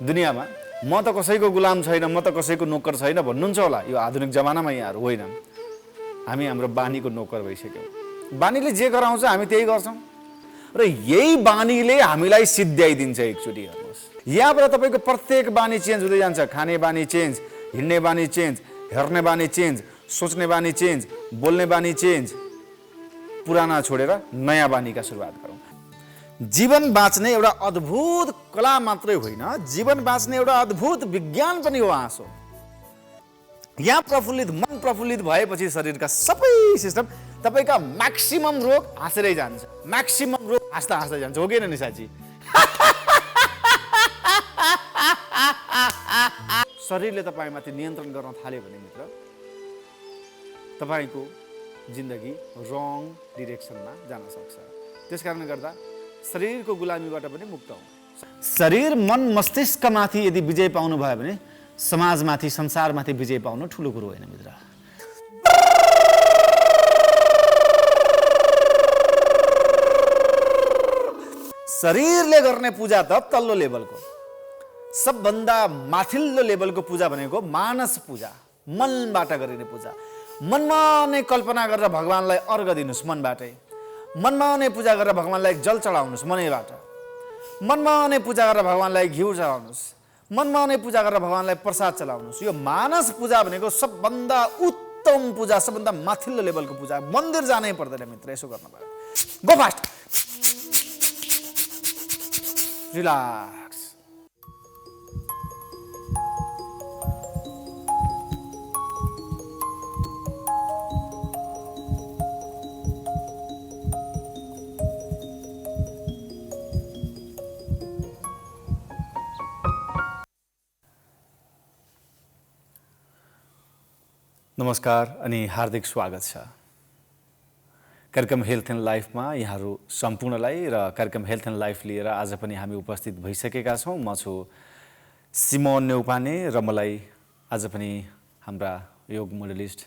दुनियाँमा म त कसैको गुलाम छैन, म त कसैको नोकर छैन भन्नुहुन्छ होला यो आधुनिक जमानामा यहाँहरू। होइन, हामी हाम्रो बानीको नोकर भइसक्यौँ। बानीले जे गराउँछ हामी त्यही गर्छौँ र यही बानीले हामीलाई सिद्ध्याइदिन्छ। एकचोटि हेर्नुहोस्, यहाँबाट तपाईँको प्रत्येक बानी चेन्ज हुँदै जान्छ। खाने बानी चेन्ज, हिँड्ने बानी चेन्ज, हेर्ने बानी चेन्ज, सोच्ने बानी चेन्ज, बोल्ने बानी चेन्ज। पुराना छोडेर नयाँ बानीका सुरुवात गरौँ। जीवन बाँच्ने एउटा अद्भुत कला मात्रै होइन, जीवन बाँच्ने एउटा अद्भुत विज्ञान पनि हो हाँसो। यहाँ प्रफुल्लित मन प्रफुल्लित भएपछि शरीरका सबै सिस्टम, तपाईँका म्याक्सिमम रोग हाँसेरै जान्छ। म्याक्सिमम रोग हाँस्दा हाँस्दै जान्छ, हो कि होइन निशाजी? शरीरले तपाईँमाथि नियन्त्रण गर्न थाल्यो भने मित्र, तपाईँको जिन्दगी रङ डिरेक्सनमा जान सक्छ। त्यस कारणले गर्दा शरीरको गुलामीबाट पनि मुक्त हुनु। शरीर मन मस्तिष्कमाथि यदि विजय पाउनु भयो भने समाजमाथि, संसारमाथि विजय पाउनु ठुलो कुरो होइन मित्र। शरीरले गर्ने पूजा त तल्लो लेभलको, सबभन्दा माथिल्लो लेभलको पूजा भनेको मानस पूजा, मनबाट गरिने पूजा। मनमा नै कल्पना गरेर भगवानलाई अर्घ दिनुहोस्, मनबाटै। मनमा नै पूजा गरेर भगवानलाई जल चढाउनुहोस्, मनैबाट। मनमा नै पूजा गरेर भगवानलाई घिउ चढाउनुहोस्, मनमा नै पूजा गरेर भगवानलाई प्रसाद चलाउनुहोस्। यो मानस पूजा भनेको सबभन्दा उत्तम पूजा, सबभन्दा माथिल्लो लेभलको पूजा। मन्दिर जानै पर्दैन मित्र, यसो गर्न पर्यो। Go fast, relax. नमस्कार अनि हार्दिक स्वागत छ कार्यक्रम हेल्थ एन्ड लाइफमा यहाँहरू सम्पूर्णलाई। र कार्यक्रम हेल्थ एन्ड लाइफ लिएर आज पनि हामी उपस्थित भइसकेका छौँ। म छु सिमोन नेउपाने र मलाई आज पनि हाम्रा योग मोडलिस्ट,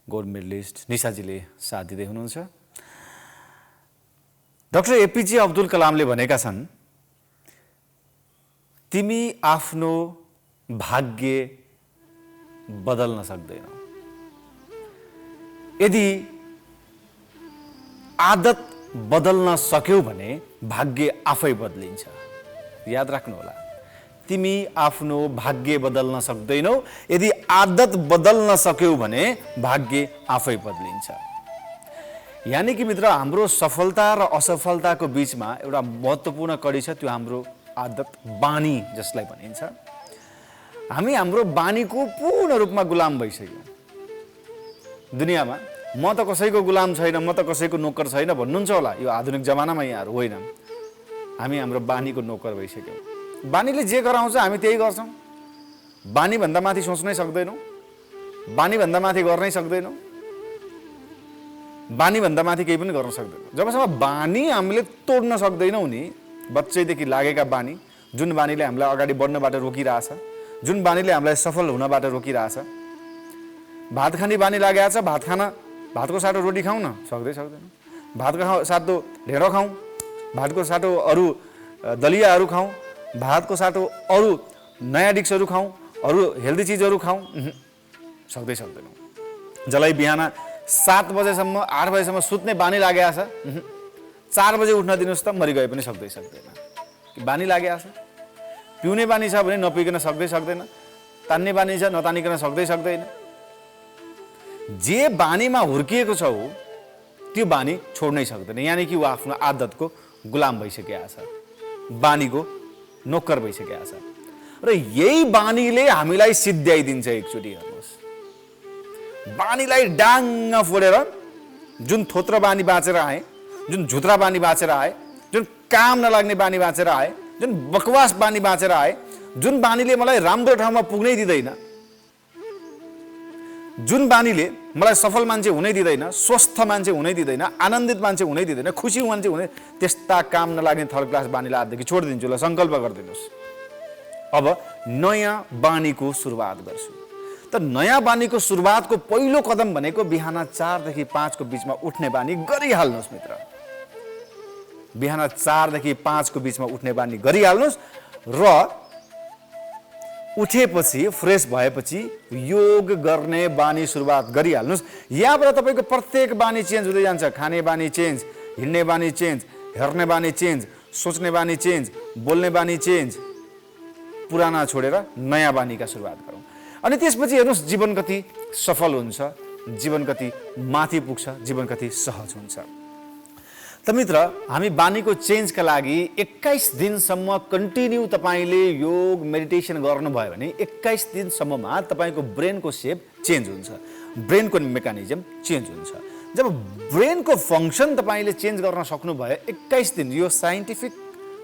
गोल्ड मेडलिस्ट निशाजीले साथ दिँदै हुनुहुन्छ। डाक्टर एपीजे अब्दुल कलामले भनेका छन्, तिमी आफ्नो भाग्य बदल्न सक्दैनौ, यदि आदत बदल्न सक्यौ भने भाग्य आफै बदलिन्छ। याद राख्नु होला, तिमी आफ्नो भाग्य बदल्न सक्दैनौ, यदि आदत बदल्न सक्यौ भने भाग्य आफै बदलिन्छ। यानी कि मित्र, हाम्रो सफलता र असफलताको बीचमा एउटा महत्त्वपूर्ण कडी छ, त्यो हाम्रो आदत, बानी जसलाई भनिन्छ। हामी हाम्रो बानीको पूर्ण रूपमा गुलाम भइसक्यौँ। दुनियाँमा म त कसैको गुलाम छैन, म त कसैको नोकर छैन भन्नुहुन्छ होला यो आधुनिक जमानामा यहाँहरू। होइन, हामी हाम्रो बानीको नोकर भइसक्यौँ। बानीले जे गराउँछ हामी त्यही गर्छौँ। बानीभन्दा माथि सोच्नै सक्दैनौँ, बानीभन्दा माथि गर्नै सक्दैनौँ, बानीभन्दा माथि केही पनि गर्न सक्दैनौँ। जबसम्म बानी हामीले तोड्न सक्दैनौँ नि, बच्चैदेखि लागेका बानी, जुन बानीले हामीलाई अगाडि बढ्नबाट रोकिरहेछ, जुन बानीले हामीलाई सफल हुनबाट रोकिरहेछ। भात खाने बानी लागेको छ, भातको साटो रोटी खाउँ न, सक्दैन। भातको साटो ढेँडो खाउँ, भातको साटो अरू दलियाहरू खाउँ, भातको साटो अरू नयाँ डिक्सहरू खाउँ, अरू हेल्दी चिजहरू खाउँ, सक्दैनौँ। जसलाई बिहान 7 बजेसम्म 8 बजेसम्म सुत्ने बानी लागेको छ, 4 बजे उठ्न दिनुहोस् त मरिगए पनि सक्दैन। बानी लागेको छ। पिउने बानी छ भने नपिकन सक्दैन, तान्ने बानी छ नतानिकन सक्दैन। जे बानीमा हुर्किएको छ त्यो बानी छोड्नै सक्दैन। यानी कि ऊ आफ्नो आदतको गुलाम भइसकेको छ, बानीको नोकर भइसकेको छ। र यही बानीले हामीलाई सिद्ध्याइदिन्छ। एकचोटि हेर्नुहोस्, बानीलाई डाङ्ग फोडेर जुन थोत्र बानी बाँचेर आए, जुन झुत्रा बानी बाँचेर आए, जुन काम नलाग्ने बानी बाँचेर आए, जुन बकवास बानी बाँचेर आए, जुन बानीले मलाई राम्रो ठाउँमा पुग्नै दिँदैन, जुन बानीले मलाई सफल मान्छे हुनै दिँदैन, स्वस्थ मान्छे हुनै दिँदैन, आनन्दित मान्छे हुनै दिँदैन, खुसी मान्छे हुनै, त्यस्ता काम नलाग्ने थर्ड क्लास बानीलाई आजदेखि छोडिदिन्छु। ल, सङ्कल्प गरिदिनुहोस्, अब नयाँ बानीको सुरुवात गर्छु। त नयाँ बानीको सुरुवातको पहिलो कदम भनेको बिहान 4 देखि 5 को बिचमा उठ्ने बानी गरिहाल्नुहोस् मित्र। बिहान 4 देखि 5 को बिचमा उठ्ने बानी गरिहाल्नुहोस् र उठेपछि फ्रेस भएपछि योग गर्ने बानी सुरुवात गरिहाल्नुहोस्। यहाँबाट तपाईँको प्रत्येक बानी चेन्ज हुँदै जान्छ। खाने बानी चेन्ज, हिँड्ने बानी चेन्ज, हेर्ने बानी चेन्ज, सोच्ने बानी चेन्ज, बोल्ने बानी चेन्ज। पुराना छोडेर नयाँ बानीका सुरुवात गरौँ। अनि त्यसपछि हेर्नुहोस् जीवन कति सफल हुन्छ, जीवन कति माथि पुग्छ, जीवन कति सहज हुन्छ। त मित्र, हामी बानीको चेन्जका लागि 21 दिनसम्म कन्टिन्यू तपाईँले योग मेडिटेसन गर्नुभयो भने 21 दिनसम्ममा तपाईँको ब्रेनको सेप चेन्ज हुन्छ, ब्रेनको मेकानिजम चेन्ज हुन्छ। जब ब्रेनको फङ्सन तपाईँले चेन्ज गर्न सक्नुभयो 21 दिन, यो साइन्टिफिक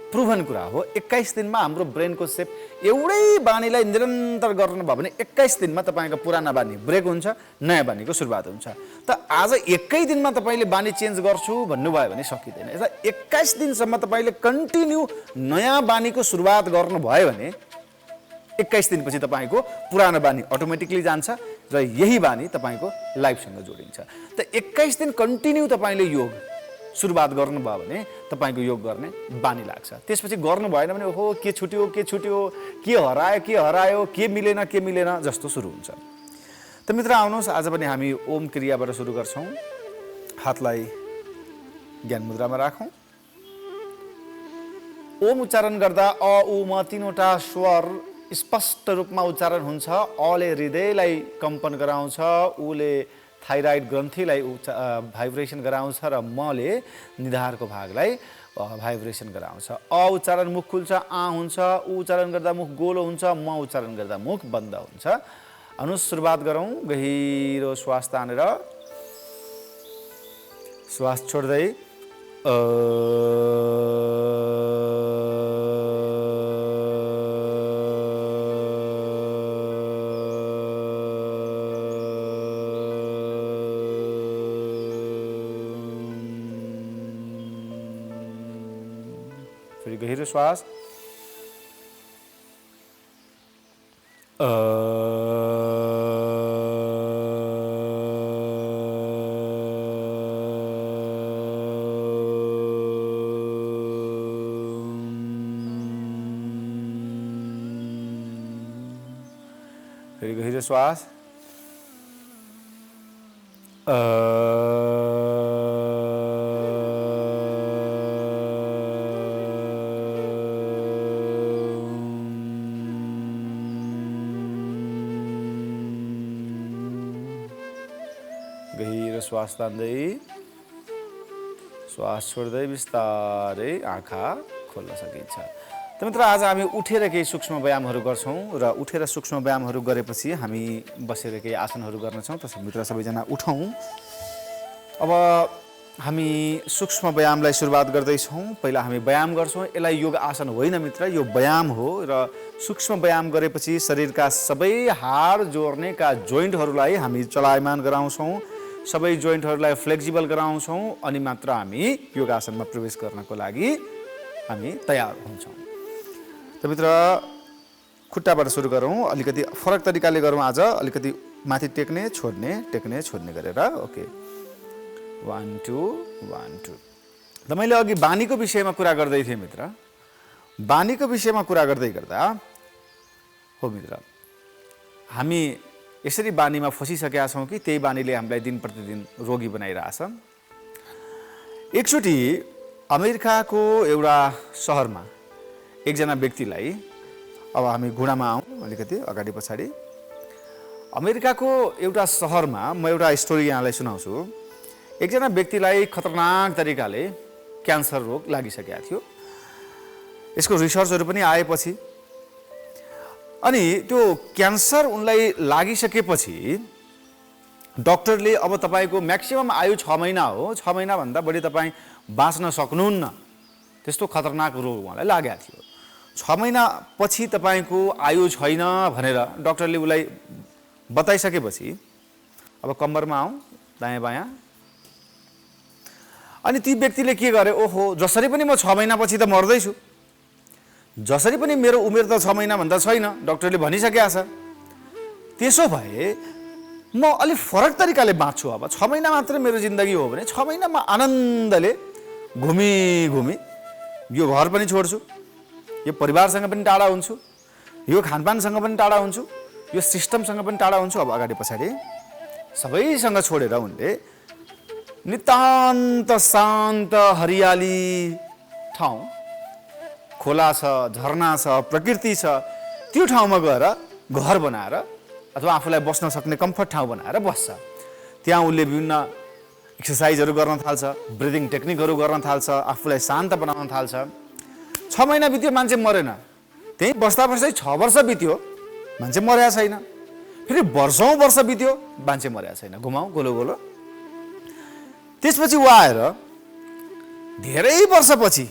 प्रुभन कुरा हो। 21 दिनमा हाम्रो ब्रेनको सेप एउटै बानीलाई निरन्तर गर्नुभयो भने 21 दिनमा तपाईँको पुराना बानी ब्रेक हुन्छ, नयाँ बानीको सुरुवात हुन्छ। त आज एकै दिनमा तपाईँले बानी चेन्ज गर्छु भन्नुभयो भने सकिँदैन। यता 21 दिनसम्म तपाईँले कन्टिन्यू नयाँ बानीको सुरुवात गर्नुभयो भने 21 दिनपछि तपाईँको पुरानो बानी अटोमेटिकली जान्छ र यही बानी तपाईँको लाइफसँग जोडिन्छ। त 21 दिन कन्टिन्यू तपाईँले योग सुरुवात गर्नुभयो भने तपाईँको योग गर्ने बानी लाग्छ। त्यसपछि गर्नु भएन भने ओहो के छुट्यो, के हरायो, के मिलेन जस्तो सुरु हुन्छ। त मित्र आउनुहोस्, आज पनि हामी ओम क्रियाबाट सुरु गर्छौँ। हातलाई ज्ञान मुद्रामा राखौँ। ओम उच्चारण गर्दा अ उ म तीनवटा स्वर स्पष्ट रूपमा उच्चारण हुन्छ। अले हृदयलाई कम्पन गराउँछ, उले थाइराइड ग्रन्थीलाई भाइब्रेसन गराउँछ र मले निधारको भागलाई भाइब्रेसन गराउँछ। अ उच्चारण मुख खुल्छ, आ हुन्छ, उ उच्चारण गर्दा मुख गोलो हुन्छ, म उच्चारण गर्दा मुख बन्द हुन्छ। अनु सुरुवात गरौँ। गहिरो श्वास तानेर श्वास छोड्दै गहिरो श्वास फेरि गहिरो श्वास गहिरो श्वास तान्दै श्वास छोड्दै बिस्तारै आँखा खोल्न सकिन्छ। त मित्र, आज हामी उठेर केही सूक्ष्म व्यायामहरू गर्छौँ र उठेर सूक्ष्म व्यायामहरू गरेपछि हामी बसेर केही आसनहरू गर्नेछौँ। त्यसै मित्र सबैजना उठौँ। अब हामी सूक्ष्म व्यायामलाई सुरुवात गर्दैछौँ। पहिला हामी व्यायाम गर्छौँ। यसलाई योग आसन होइन मित्र, यो व्यायाम हो। र सूक्ष्म व्यायाम गरेपछि शरीरका सबै हाड जोड्नेका जोइन्टहरूलाई हामी चलायमान गराउँछौँ, सबै जोइन्टहरूलाई फ्लेक्सिबल गराउँछौँ, अनि मात्र हामी योग आसनमा प्रवेश गर्नको लागि हामी तयार हुन्छौँ। त मित्र, खुट्टाबाट सुरु गरौँ। अलिकति फरक तरिकाले गरौँ आज। अलिकति माथि टेक्ने छोड्ने गरेर। ओके, 1 2 1 2। त मैले अघि बानीको विषयमा कुरा गर्दै थिएँ मित्र। बानीको विषयमा कुरा गर्दै गर्दा हो मित्र, हामी यसरी बानीमा फसिसकेका छौँ कि त्यही बानीले हामीलाई दिन प्रतिदिन रोगी बनाइरहेछ। एकचोटि अमेरिकाको एउटा सहरमा एकजना व्यक्तिलाई, अब हामी घुँडामा आउँ अलिकति अगाडि पछाडि। अमेरिकाको एउटा सहरमा म एउटा स्टोरी यहाँलाई सुनाउँछु। एकजना व्यक्तिलाई खतरनाक तरिकाले क्यान्सर रोग लागिसकेको थियो। यसको रिसर्चहरू पनि आएपछि अनि त्यो क्यान्सर उनलाई लागिसकेपछि डक्टरले अब तपाईँको म्याक्सिमम आयु 6 महिना हो, 6 महिनाभन्दा बढी तपाईँ बाँच्न सक्नुहुन्न, त्यस्तो खतरनाक रोग उहाँलाई लागेको थियो। 6 महिनापछि तपाईँको आयु छैन भनेर डक्टरले उसलाई बताइसकेपछि अब कम्मरमा आउँ दायाँ बायाँ। अनि ती व्यक्तिले के गरे, ओहो जसरी पनि म 6 महिनापछि त मर्दैछु, जसरी पनि मेरो उमेर त 6 महिनाभन्दा छैन, डक्टरले भनिसकेको छ। त्यसो भए म अलिक फरक तरिकाले बाँच्छु। अब 6 महिना मात्र मेरो जिन्दगी हो भने 6 महिना म आनन्दले घुमी यो घर पनि छोड्छु, यो परिवारसँग पनि टाढा हुन्छु, यो खानपानसँग पनि टाढा हुन्छु, यो सिस्टमसँग पनि टाढा हुन्छु। अब अगाडि पछाडि सबैसँग छोडेर उनले नितान्त शान्त हरियाली ठाउँ, खोला छ, झरना छ, प्रकृति छ, त्यो ठाउँमा गएर घर बनाएर अथवा आफूलाई बस्न सक्ने कम्फर्ट ठाउँ बनाएर बस्छ। त्यहाँ उसले विभिन्न एक्सर्साइजहरू गर्न थाल्छ, ब्रिदिङ टेक्निकहरू गर्न थाल्छ, आफूलाई शान्त बनाउन थाल्छ। 6 महिना बित्यो, मान्छे मरेन। त्यहीँ बस्दा बस्दै 6 वर्ष बित्यो, मान्छे मरेको छैन। फेरि वर्षौँ वर्ष बित्यो, मान्छे मरेको छैन। घुमाउ गोलो गोलो। त्यसपछि ऊ आएर धेरै वर्षपछि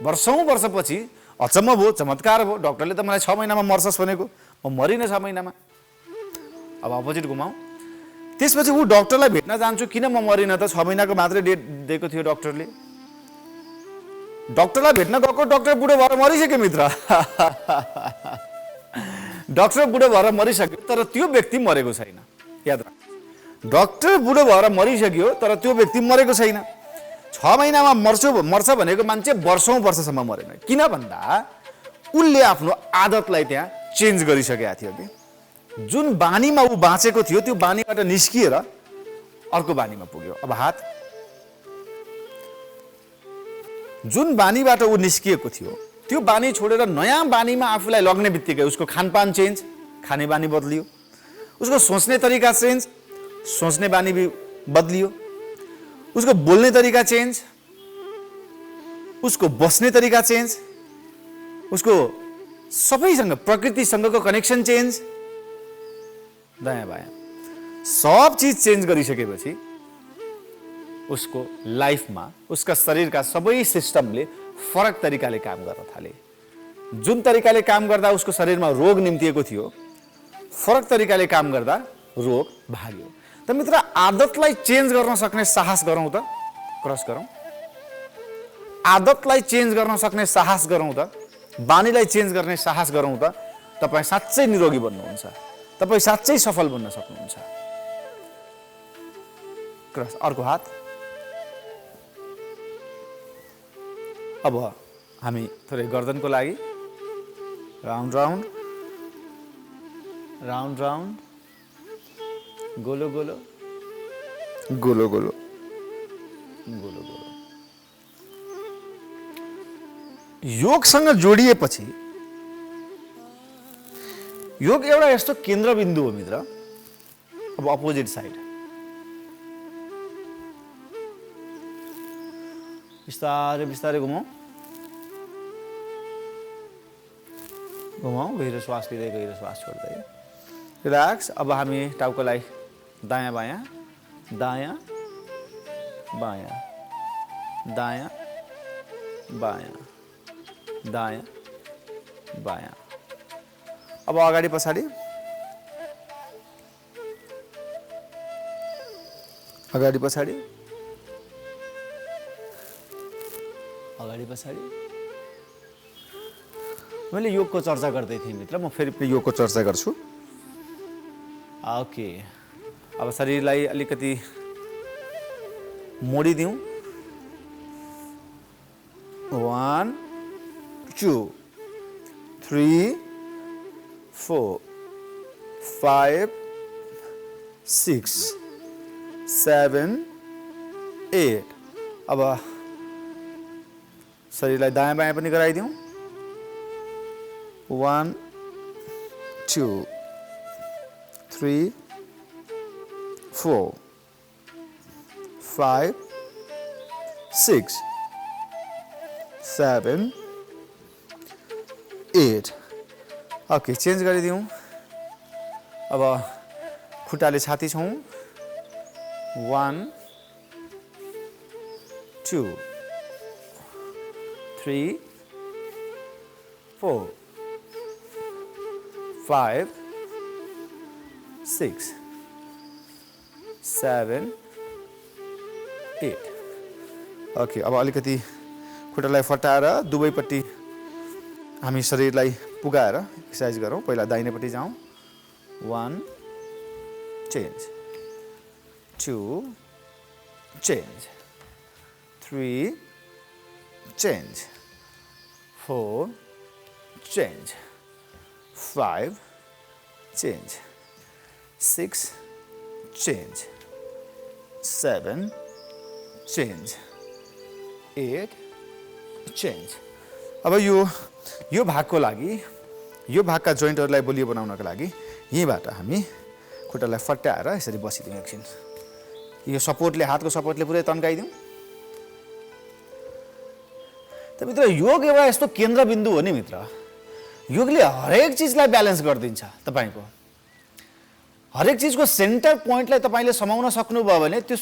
वर्षौँ वर्षपछि अचम्म भयो, चमत्कार भयो। डक्टरले त मलाई 6 महिनामा मर्छस् भनेको, म मरिनँ 6 महिनामा। अब अपोजिट घुमाऊ। त्यसपछि ऊ डक्टरलाई भेट्न जान्छु, किन म मरिनँ त, 6 महिनाको मात्रै डेट दिएको थियो डक्टरले। डक्टरलाई भेट्न गएको, डक्टर बुढो भएर मरिसक्यो मित्र। डक्टर बुढो भएर मरिसक्यो, तर त्यो व्यक्ति मरेको छैन। याद राख, डक्टर बुढो भएर मरिसक्यो, तर त्यो व्यक्ति मरेको छैन। 6 महिनामा मर्छ भनेको मान्छे वर्षौँ वर्षसम्म मरेन। किन भन्दा उसले आफ्नो आदतलाई त्यहाँ चेन्ज गरिसकेका थियो कि जुन बानीमा ऊ बाँचेको थियो, त्यो बानीबाट निस्किएर अर्को बानीमा पुग्यो। अब हात, जुन बानीबाट ऊ निस्किएको थियो, त्यो बानी छोडेर नयाँ बानीमा आफूलाई लग्ने बित्तिकै उसको खानपान चेन्ज, खाने बानी बदलियो। उसको सोच्ने तरिका चेन्ज, सोच्ने बानी भी बदलियो। उसको बोल्ने तरिका चेन्ज, उसको बस्ने तरिका चेन्ज, उसको सबैसँग प्रकृतिसँगको कनेक्सन चेन्ज, दायाँ बायाँ सब चीज चेन्ज गरिसकेपछि उसको लाइफमा उसका शरीरका सबै सिस्टमले फरक तरिकाले काम गर्न थाले। जुन तरिकाले काम गर्दा उसको शरीरमा रोग निम्तिएको थियो, फरक तरिकाले काम गर्दा रोग भाग्यो। त मित्र, आदतलाई चेन्ज गर्न सक्ने साहस गरौँ त, क्रस गरौँ। आदतलाई चेन्ज गर्न सक्ने साहस गरौँ त, बानीलाई चेन्ज गर्ने साहस गरौँ त, तपाईँ साँच्चै निरोगी बन्नुहुन्छ, तपाईँ साँच्चै सफल बन्न सक्नुहुन्छ। क्रस। अर्को हात। अब हामी थोरै गर्दनको लागि राउन्ड राउन्ड राउन्ड राउन्ड, गोलो गोलो गोलो गोलो गोलो गोलो। योगसँग जोडिएपछि योग एउटा यस्तो केन्द्रबिन्दु हो मित्र। अब अपोजिट साइड बिस्तारै बिस्तारै घुमाऊ, घुमाऊ, गहिरो श्वास लिँदै गहिरो श्वास छोड्दै रिल्याक्स। अब हामी टाउकोलाई दायाँ बायाँ, दायाँ बायाँ, दायाँ बायाँ, दायाँ बायाँ। अब अगाडि पछाडि, अगाडि पछाडि, अगाडि पछाडि। मैले योगको चर्चा गर्दै थिएँ मित्र, म फेरि योगको चर्चा गर्छु। ओके, अब शरीरलाई अलिकति मोडिदिउँ। 1 2 3 4 5 6 7 8। अब शरीरलाई दायाँ बायाँ पनि गराइदिउँ। 1 2 3 4 5 6 7 8। ओके, चेन्ज गरिदिउँ। अब खुट्टाले छाती छौँ। 1 2 3 4 5 6 7 8। ओके, अब अलिकति खुट्टालाई फटाएर दुवैपट्टि हामी शरीरलाई पुगाएर एक्सर्साइज गरौँ। पहिला दाहिनेपट्टि जाउँ। 1 change, 2 change, 3 change, 4 change, 5, change, 6, change, 7, change, 8, change. अब यो भागको लागि यो भागका जोइन्टहरूलाई बलियो बनाउनका लागि यहीँबाट हामी खुट्टालाई फट्याएर यसरी बसिदिउँ एकछिन। यो सपोर्टले हातको सपोर्टले पुरै तन्काइदिउँ। त मित्र योग एउटा यस्तो केन्द्रबिन्दु हो नि मित्र, योगले हरेक चिजलाई ब्यालेन्स गरिदिन्छ। तपाईँको हरेक चिजको सेन्टर पोइन्टलाई तपाईँले समाउन सक्नुभयो भने त्यो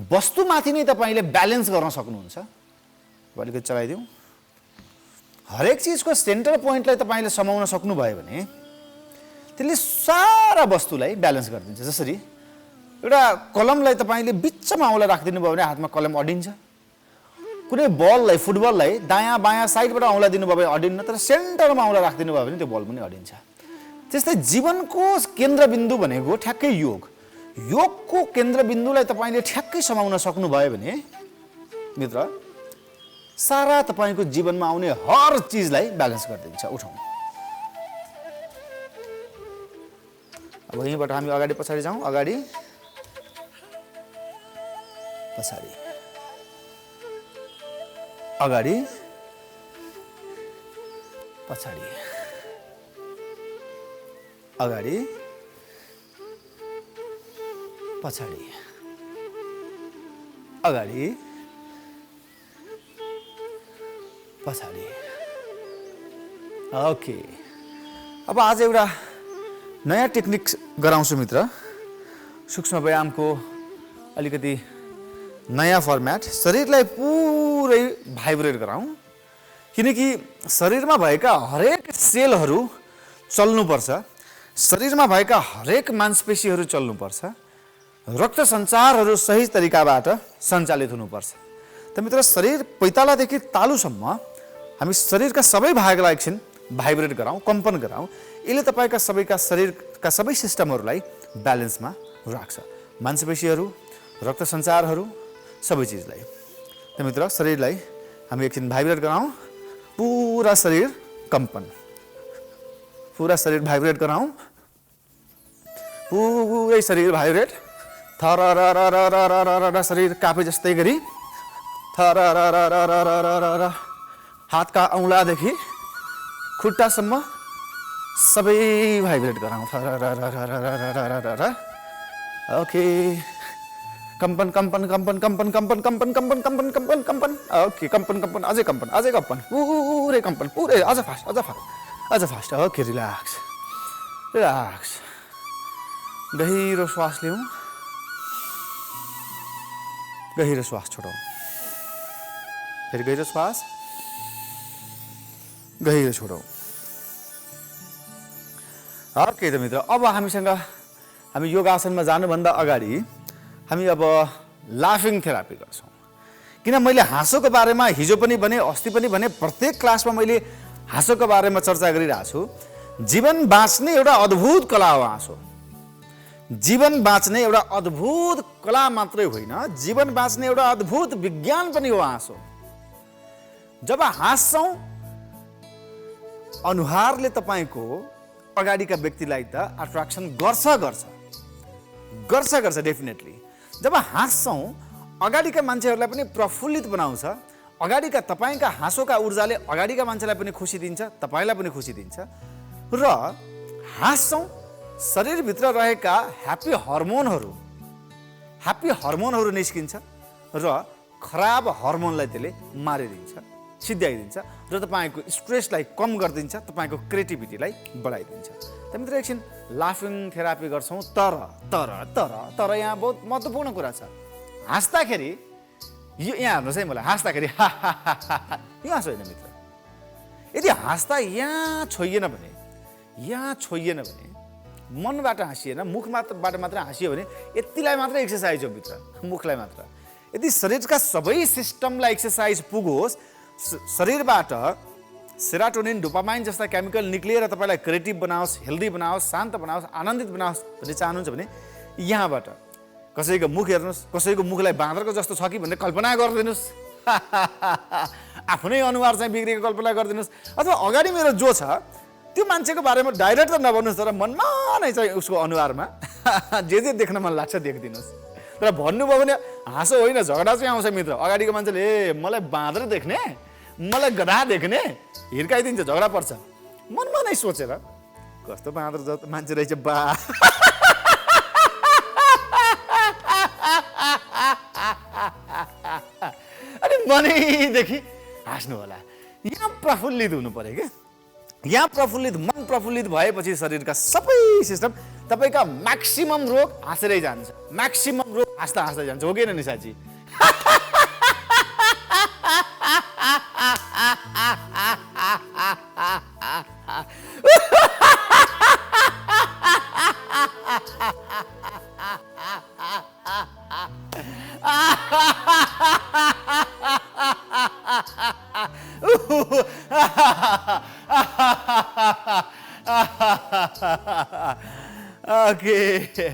वस्तुमाथि नै तपाईँले ब्यालेन्स गर्न सक्नुहुन्छ। अलिकति चलाइदिउँ। हरेक चिजको सेन्टर पोइन्टलाई तपाईँले समाउन सक्नुभयो भने त्यसले सारा वस्तुलाई ब्यालेन्स गरिदिन्छ। जसरी एउटा कलमलाई तपाईँले बिचमा औँला राखिदिनु भयो भने हातमा कलम अडिन्छ। कुनै बललाई फुटबललाई दायाँ बायाँ साइडबाट औँला दिनुभयो भने अडिन्न, तर सेन्टरमा औँला राखिदिनु भयो भने त्यो बल पनि अडिन्छ। त्यस्तै जीवनको केन्द्रबिन्दु भनेको ठ्याक्कै योग। योगको केन्द्रबिन्दुलाई तपाईँले ठ्याक्कै समाउन सक्नुभयो भने मित्र सारा तपाईँको जीवनमा आउने हर चिजलाई ब्यालेन्स गरिदिन्छ। उठाउँ। अब यहीँबाट हामी अगाडि पछाडि जाउँ। अगाडि पछाडि, अगाडि पछाडि, अगाडि पछाडि, अगाडि पछाडि। ओके, अब आज एउटा नयाँ टेक्निक गराउँछु मित्र। सूक्ष्म व्यायामको अलिकति नयाँ फर्म्याट। शरीरलाई पुरै भाइब्रेट गराउँ, किनकि शरीरमा भएका हरेक सेलहरू चल्नुपर्छ। शरीरमा भएका हरेक मांसपेशीहरू चल्नुपर्छ। रक्त सञ्चारहरू सही तरिकाबाट सञ्चालित हुनुपर्छ। त मित्र शरीर पैतालादेखि तालुसम्म हामी शरीरका सबै भागलाई एकछिन भाइब्रेट गराउँ, कम्पन गराउँ। यसले तपाईँका सबैका शरीरका सबै सिस्टमहरूलाई ब्यालेन्समा राख्छ। मांसपेशीहरू, रक्त सञ्चारहरू, सबै चिजलाई। त मित्र शरीरलाई हामी एकछिन भाइब्रेट गराउँ। पुरा शरीर कम्पन, पुरा शरीर भाइब्रेट गराउँ। पुरै शरीर भाइब्रेट। थर शरीर कापे जस्तै गरी थर हातका औँलादेखि खुट्टासम्म सबै भाइब्रेट गराउँ। थर। ओके, कम्पन कम्पन कम्पन कम्पन कम्पन कम्पन कम्पन कम्पन कम्पन कम्पन। ओके, कम्पन कम्पन, अझै कम्पन, अझै कम्पन, पुरै कम्पन, पुरै अझ फास्ट, अझ फास्ट, अझ फास्ट। Okay, relax, relax. गहिरो श्वास लिउँ, गहिरो श्वास छोडौँ। फेरि गहिरो श्वास, गहिरो छोडौँ। ओके त मित्र, अब हामी योगासनमा जानुभन्दा अगाडि हामी अब लाफिङ थेरापी गर्छौँ। किन मैले हाँसोको बारेमा हिजो पनि भने, अस्ति पनि भने, प्रत्येक क्लासमा मैले हाँसोको बारेमा चर्चा गरिरहेको छु। जीवन बाँच्ने एउटा अद्भुत कला हो हाँसो। जीवन बाँच्ने एउटा अद्भुत कला मात्रै होइन, जीवन बाँच्ने एउटा अद्भुत विज्ञान पनि हो हाँसो। जब हाँस्छौँ अनुहारले तपाईँको अगाडिका व्यक्तिलाई त अट्र्याक्सन गर्छ डेफिनेटली। जब हाँस्छौँ अगाडिका मान्छेहरूलाई पनि प्रफुल्लित बनाउँछ। अगाडिका तपाईँका हाँसोका ऊर्जाले अगाडिका मान्छेलाई पनि खुसी दिन्छ, तपाईँलाई पनि खुसी दिन्छ। र हाँस्छौँ शरीरभित्र रहेका ह्याप्पी हर्मोनहरू निस्किन्छ र खराब हर्मोनलाई त्यसले मारिदिन्छ, सिद्ध्याइदिन्छ र तपाईँको स्ट्रेसलाई कम गरिदिन्छ, तपाईँको क्रिएटिभिटीलाई बढाइदिन्छ। त मित्र एकछिन लाफिङ थेरापी गर्छौँ। तर यहाँ बहुत महत्त्वपूर्ण कुरा छ। हाँस्दाखेरि यो यहाँ हेर्नुहोस् है, मलाई हाँस्दाखेरि यो हाँसो होइन मित्र। यदि हाँस्दा यहाँ छोइएन भने मनबाट हाँसिएन, मुखबाट मात्र हाँसियो भने यतिलाई मात्र एक्सर्साइज हो मित्र, मुखलाई मात्र। यदि शरीरका सबै सिस्टमलाई एक्सर्साइज पुगोस्, शरीरबाट सेरोटोनिन, डोपामाइन जस्ता केमिकल निक्लिएर तपाईँलाई क्रिएटिभ बनाओस्, हेल्दी बनाओस्, शान्त बनाओस्, आनन्दित बनाओस् भन्ने चाहनुहुन्छ भने यहाँबाट कसैको मुख हेर्नुहोस्, कसैको मुखलाई बाँदरको जस्तो छ कि भन्ने कल्पना गरिदिनुहोस्। आफ्नै अनुहार चाहिँ बिग्रेको कल्पना गरिदिनुहोस्, अथवा अगाडि मेरो जो छ त्यो मान्छेको बारेमा डाइरेक्ट त नभन्नुहोस्, तर मनमा नै चाहिँ उसको अनुहारमा जे देख्न मन लाग्छ देखिदिनुहोस्। तर भन्नुभयो भने हाँसो होइन, झगडा चाहिँ आउँछ मित्र। अगाडिको मान्छेले ए मलाई बाँदर देख्ने, मलाई गधा देख्ने, हिर्काइदिन्छ, झगडा पर्छ। मनमा नै सोचेर कस्तो बाँदर जस्तो मान्छे रहेछ बा। अनि मनैदेखि हाँस्नु होला। यहाँ प्रफुल्लित हुनु पर्यो क्या। यहाँ प्रफुल्लित, मन प्रफुल्लित भएपछि शरीरका सबै सिस्टम, तपाईँका म्याक्सिमम रोग हाँसेरै जान्छ, म्याक्सिमम रोग हाँस्दा हाँस्दै जान्छ, हो कि होइन निशाजी? ओके,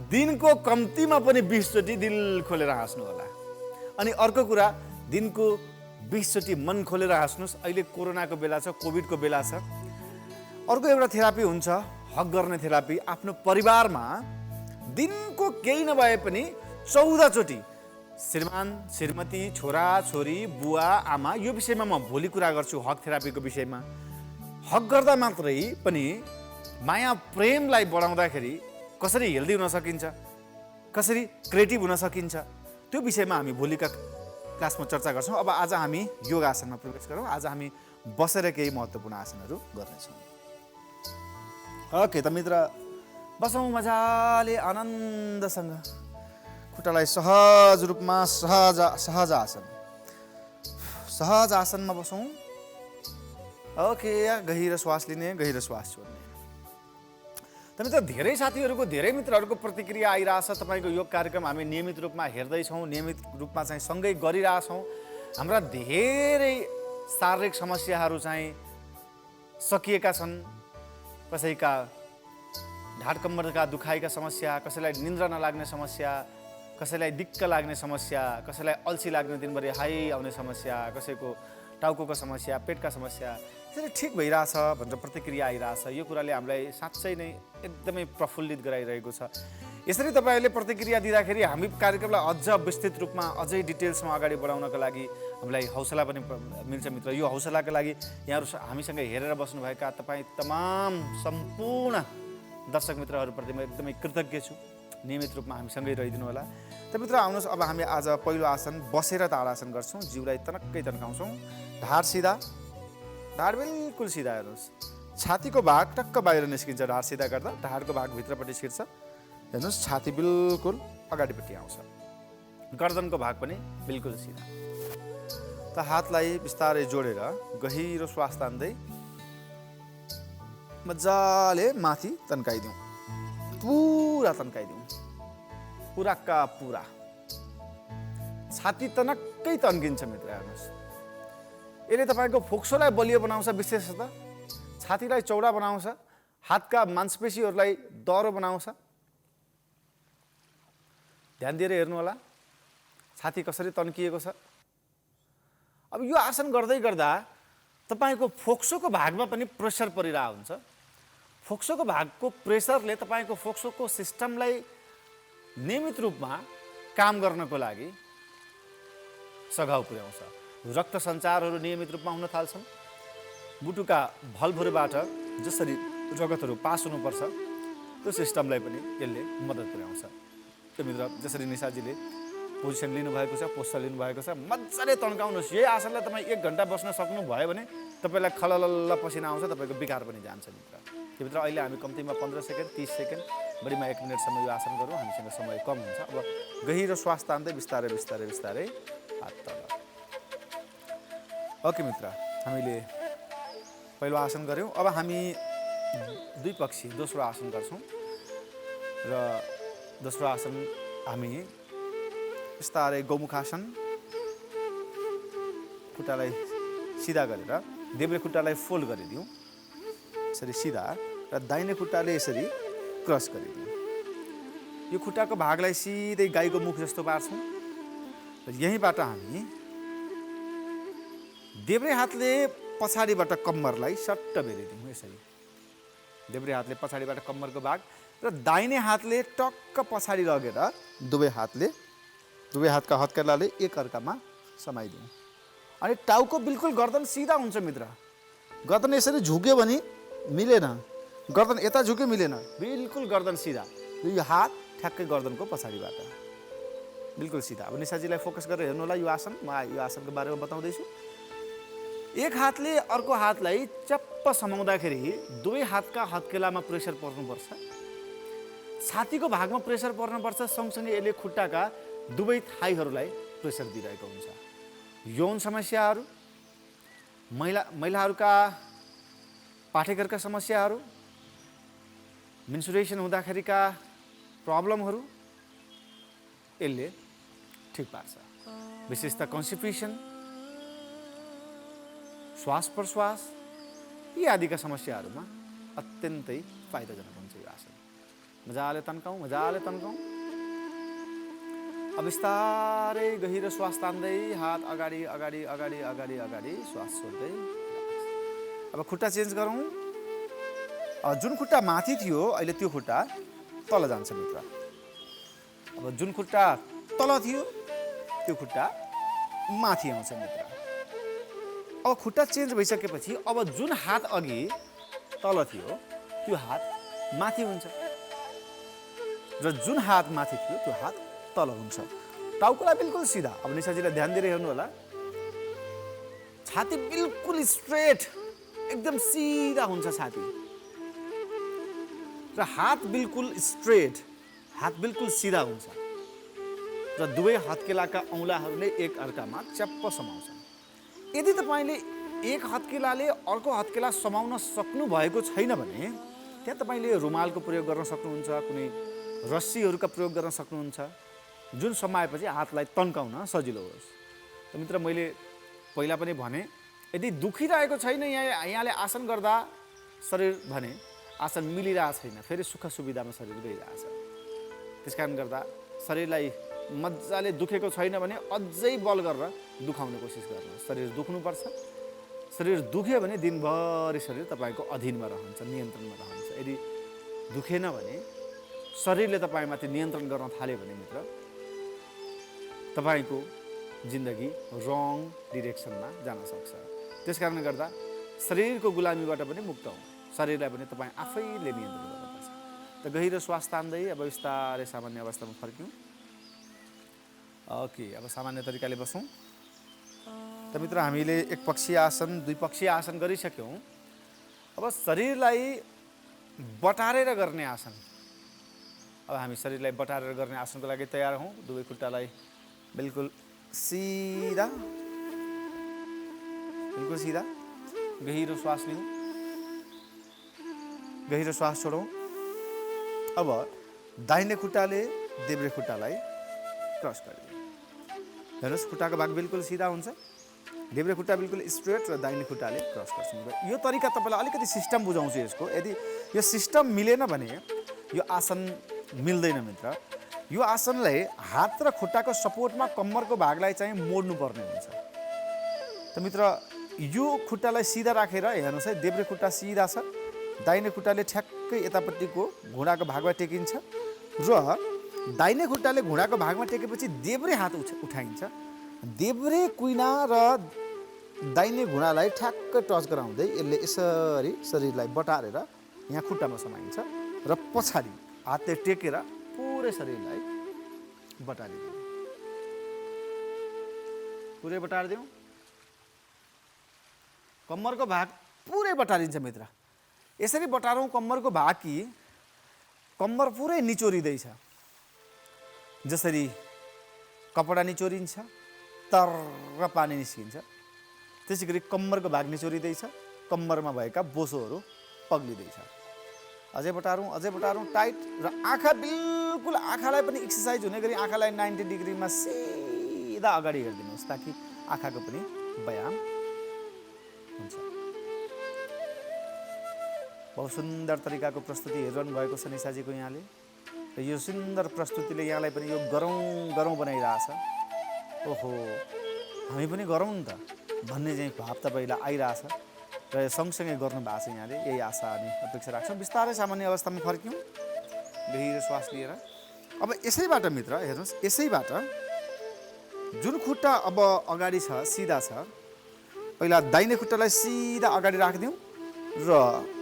दिनको कम्तीमा पनि 20 चोटि दिल खोलेर हाँस्नु होला। अनि अर्को कुरा, दिनको 20 चोटि मन खोलेर हाँस्नुहोस्। अहिले कोरोनाको बेला छ, कोभिडको बेला छ। अर्को एउटा थेरापी हुन्छ, हग गर्ने थेरापी। आफ्नो परिवारमा दिनको केही नभए पनि 14 चोटि श्रीमान, श्रीमती, छोरा, छोरी, बुवा, आमा, यो विषयमा म भोलि कुरा गर्छु, हग थेरापीको विषयमा। हग गर्दा मात्रै पनि माया प्रेमलाई बढाउँदाखेरि कसरी हेल्दी हुन सकिन्छ, कसरी क्रिएटिभ हुन सकिन्छ, त्यो विषयमा हामी भोलिका क्लासमा चर्चा गर्छौँ। अब आज हामी योग आसनमा प्रवेश गरौँ। आज हामी बसेर केही महत्त्वपूर्ण आसनहरू गर्नेछौँ। ओके त मित्र, बसौँ मजाले आनन्दसँग, खुट्टालाई सहज रूपमा सहज आसन, सहज आसनमा बसौँ। ओके, गहिरो श्वास लिने, गहिरो श्वास छोड्ने। त मित्र, धेरै साथीहरूको, धेरै मित्रहरूको प्रतिक्रिया आइरहेछ। तपाईँको योग कार्यक्रम हामी नियमित रूपमा हेर्दैछौँ, नियमित रूपमा चाहिँ सँगै गरिरहेछौँ। हाम्रा धेरै शारीरिक समस्याहरू चाहिँ सकिएका छन्। कसैका ढाड कम्मरका दुखाइका समस्या, कसैलाई निन्द्रा नलाग्ने समस्या, कसैलाई दिक्क लाग्ने समस्या, कसैलाई अल्छी लाग्ने, दिनभरि हाई आउने समस्या, कसैको टाउकोको समस्या, पेटका समस्या, यसरी ठिक भइरहेछ भनेर प्रतिक्रिया आइरहेछ। यो कुराले हामीलाई साँच्चै नै एकदमै प्रफुल्लित गराइरहेको छ। यसरी तपाईँहरूले प्रतिक्रिया दिँदाखेरि हामी कार्यक्रमलाई अझ विस्तृत रूपमा, अझै डिटेल्समा अगाडि बढाउनको लागि हामीलाई हौसला पनि मिल्छ मित्र। यो हौसलाका लागि यहाँहरू हामीसँग हेरेर बस्नुभएका तपाईँ तमाम सम्पूर्ण दर्शक मित्रहरूप्रति म एकदमै कृतज्ञ छु। नियमित रूपमा हामीसँगै रहिदिनु होला। त मित्र, आउनुहोस्, अब हामी आज पहिलो आसन बसेर ताडासन गर्छौँ। जिउलाई तनक्कै तन्काउँछौँ, ढाड सिधा, ढाड बिल्कुल सिधा। हेर्नुहोस्, छातीको भाग टक्क बाहिर निस्किन्छ ढाड सिधा गर्दा, ढाडको भाग भित्रपट्टि छिर्छ। हेर्नुहोस्, छाती बिल्कुल अगाडिपट्टि आउँछ, गर्दनको भाग पनि बिल्कुल सिधा। त हातलाई बिस्तारै जोडेर गहिरो श्वास तान्दै मजाले माथि तन्काइदिउँ, पुरा तन्काइदिउँ, पुराका पुरा। छाती तनक्कै तन्किन्छ मित्र। हेर्नुहोस्, यसले तपाईँको फोक्सोलाई बलियो बनाउँछ, विशेषतः छातीलाई चौडा बनाउँछ, हातका मांसपेशीहरूलाई दह्रो बनाउँछ। ध्यान दिएर हेर्नु होला छाती कसरी तन्किएको छ। अब यो आसन गर्दै गर्दा तपाईँको फोक्सोको भागमा पनि प्रेसर परिरहेको हुन्छ। फोक्सोको भागको प्रेसरले तपाईँको फोक्सोको सिस्टमलाई नियमित रूपमा काम गर्नको लागि सघाउ पुर्याउँछ। रक्त सञ्चारहरू नियमित रूपमा हुन थाल्छन्। मुटुका भलभुरबाट जसरी रगतहरू पास हुनुपर्छ, त्यो सिस्टमलाई पनि यसले मद्दत पुर्याउँछ। त्यो मित्र, जसरी निशाजीले पोजिसन लिनुभएको छ, पोस्चर लिनुभएको छ, मजाले तन्काउनुहोस्। यही आसनलाई तपाईँ 1 घन्टा बस्न सक्नुभयो भने तपाईँलाई खललल्ल पसिना आउँछ, तपाईँको विकार पनि जान्छ मित्र। त्यो मित्र, अहिले हामी कम्तीमा 15 सेकेन्ड, 30 सेकेन्ड, बढीमा 1 मिनटसम्म यो आसन गरौँ। हामीसँग समय कम हुन्छ। अब गहिरो श्वास तान्दै बिस्तारै बिस्तारै बिस्तारै हात तल। ओके मित्र, हामीले पहिलो आसन गऱ्यौँ। अब हामी द्विपक्षी दोस्रो आसन गर्छौँ। र दोस्रो आसन हामी बिस्तारै गौमुखासन, खुट्टालाई सिधा गरेर देब्रे खुट्टालाई फोल्ड गरिदिउँ, यसरी सिधा, र दाहिने खुट्टाले यसरी क्रस गरिदिउँ। यो खुट्टाको भागलाई सिधै गाईको मुख जस्तो पार्छौँ। र यहीँबाट हामी देब्रे हातले पछाडिबाट कम्मरलाई सट्ट बेरिदिउँ यसरी। देब्रे हातले पछाडिबाट कम्मरको भाग र दाहिने हातले टक्क पछाडि लगेर दुवै हातका हत्केलाले एक अर्कामा समाइदिउँ। अनि टाउको बिल्कुल गर्दन सिधा हुन्छ मित्र। गर्दन यसरी झुक्यो भने मिलेन, गर्दन यता झुक्यो मिलेन, बिल्कुल गर्दन सिधा। यो हात ठ्याक्कै गर्दनको पछाडिबाट बिल्कुल सिधा। अब निशाजीलाई फोकस गरेर हेर्नु होला यो आसन, म यो आसनको बारेमा बताउँदैछु। एक हातले अर्को हातलाई चप्प समाउँदाखेरि दुवै हातका हत्केलामा प्रेसर पर्नुपर्छ, छातीको भागमा प्रेसर पर्नुपर्छ, सँगसँगै यसले खुट्टाका दुवै थाइहरूलाई प्रेसर दिइरहेको हुन्छ। यौन समस्याहरू, महिलाहरूका पाठेघरका समस्याहरू, मेन्सुरेसन हुँदाखेरिका प्रब्लमहरू यसले ठिक पार्छ। विशेषतः कन्स्टिपेसन, श्वास प्रश्वास यी आदिका समस्याहरूमा अत्यन्तै फाइदाजनक हुन्छ यो आसन। मजाले तन्काउँ, मजाले तन्काउँ। अब बिस्तारै गहिरो श्वास तान्दै हात अगाडि अगाडि अगाडि अगाडि अगाडि श्वास छोड्दै। अब खुट्टा चेन्ज गरौँ। जुन खुट्टा माथि थियो अहिले त्यो खुट्टा तल जान्छ मित्र। अब जुन खुट्टा तल थियो त्यो खुट्टा माथि आउँछ मित्र। अब खुट्टा चेन्ज भइसकेपछि अब जुन हात अघि तल थियो त्यो हात माथि हुन्छ र जुन हात माथि थियो त्यो हात तल हुन्छ। टाउकोलाई बिल्कुल सिधा। अब निशाजीलाई ध्यान दिएर हेर्नु होला। छाती बिल्कुल स्ट्रेट, एकदम सिधा हुन्छ छाती र हात बिल्कुल स्ट्रेट, हात बिल्कुल सिधा हुन्छ र दुवै हत्केलाका औँलाहरूले एक अर्कामा च्याप्प समाउँछन्। यदि तपाईँले एक हत्केलाले अर्को हत्केला समाउन सक्नु भएको छैन भने त्यहाँ तपाईँले रुमालको प्रयोग गर्न सक्नुहुन्छ, कुनै रस्सीहरूका प्रयोग गर्न सक्नुहुन्छ, जुन समाएपछि हातलाई तन्काउन सजिलो होस्। त मित्र मैले पहिला पनि भने यदि दुखिरहेको छैन यहाँले आसन गर्दा शरीर भने आसन मिलिरहेको छैन, फेरि सुख सुविधामा शरीर गइरहेछ। त्यस कारण गर्दा शरीरलाई मजाले दुखेको छैन भने अझै बल गरेर दुखाउने कोसिस गर्नु। शरीर दुख्नुपर्छ। शरीर दुख्यो भने दिनभरि शरीर तपाईँको अधीनमा रहन्छ, नियन्त्रणमा रहन्छ। यदि दुखेन भने शरीरले तपाईँमाथि नियन्त्रण गर्न थाल्यो भने मित्र तपाईँको जिन्दगी रङ डिरेक्सनमा जान सक्छ। त्यस कारणले गर्दा शरीरको गुलामीबाट पनि मुक्त हौँ, शरीरलाई पनि तपाईँ आफैले नियन्त्रण गर्नुपर्छ। त गहिरो श्वास तान्दै अब बिस्तारै सामान्य अवस्थामा फर्क्यौँ। ओके, अब सामान्य तरिकाले बसौँ। त मित्र हामीले एक पक्षीय आसन, दुई पक्षीय आसन गरिसक्यौँ। अब शरीरलाई बटारेर गर्ने आसन। अब हामी शरीरलाई बटारेर गर्ने आसनको लागि तयार हौँ। दुवै खुट्टालाई बिल्कुल सिधा, बिल्कुल सिधा। गहिरो श्वास लिउँ, गहिरो श्वास छोडौँ। अब दाहिने खुट्टाले देब्रे खुट्टालाई क्रस गरिदिउँ। हेर्नुहोस्, खुट्टाको भाग बिल्कुल सिधा हुन्छ, देब्रे खुट्टा बिल्कुल स्ट्रेट र दाहिने खुट्टाले क्रस गर्छौँ। यो तरिका तपाईँलाई अलिकति सिस्टम बुझाउँछु यसको। यदि यो सिस्टम मिलेन भने यो आसन मिल्दैन मित्र। यो आसनलाई हात र खुट्टाको सपोर्टमा कम्मरको भागलाई चाहिँ मोड्नु पर्ने हुन्छ। त मित्र यो खुट्टालाई सिधा राखेर हेर्नुहोस् है, देब्रे खुट्टा सिधा छ, दाहिने खुट्टाले ठ्याक्कै यतापट्टिको घुँडाको भागमा टेकिन्छ र दाहिने खुट्टाले घुँडाको भागमा टेकेपछि देब्रे हात उठाइन्छ। देब्रे कुइना र दाहिने घुँडालाई ठ्याक्क टच गराउँदै यसले यसरी शरीरलाई बटारेर यहाँ खुट्टामा समाइन्छ र पछाडि हातले टेकेर पुरै शरीरलाई बटारिदिउँ। पुरै बटारिदिउँ। कम्मरको भाग पुरै बटारिन्छ मित्र। यसरी बटारौँ कम्मरको भाग कि कम्मर पुरै निचोरिँदैछ। जसरी कपडा निचोरिन्छ तर पानी निस्किन्छ, त्यसै गरी कम्मरको भाग निचोरिँदैछ, कम्मरमा भएका बोसोहरू पग्लिँदैछ। अझै बटारौँ, अझै बटारौँ टाइट। र आँखा बिल्कुल, आँखालाई पनि एक्सर्साइज हुने गरी आँखालाई 90 डिग्रीमा सिधा अगाडि हेरिदिनुहोस् ताकि आँखाको पनि व्यायाम हुन्छ। बहुत सुन्दर तरिकाको प्रस्तुति हेरिरहनु भएको छ निशाजीको यहाँले। र यो सुन्दर प्रस्तुतिले यहाँलाई पनि यो गरौँ गरौँ बनाइरहेछ। ओहो, हामी पनि गरौँ नि त। भन्ने चाहिँ भाव तपाईँलाई आइरहेछ र सँगसँगै गर्नु भएको छ यहाँले, यही आशा हामी अपेक्षा राख्छौँ। बिस्तारै सामान्य अवस्थामा फर्क्यौँ गहिरो श्वास लिएर। अब यसैबाट मित्र हेर्नुहोस्, यसैबाट जुन खुट्टा अब अगाडि छ, सिधा छ, पहिला दाहिने खुट्टालाई सिधा अगाडि राखिदिउँ र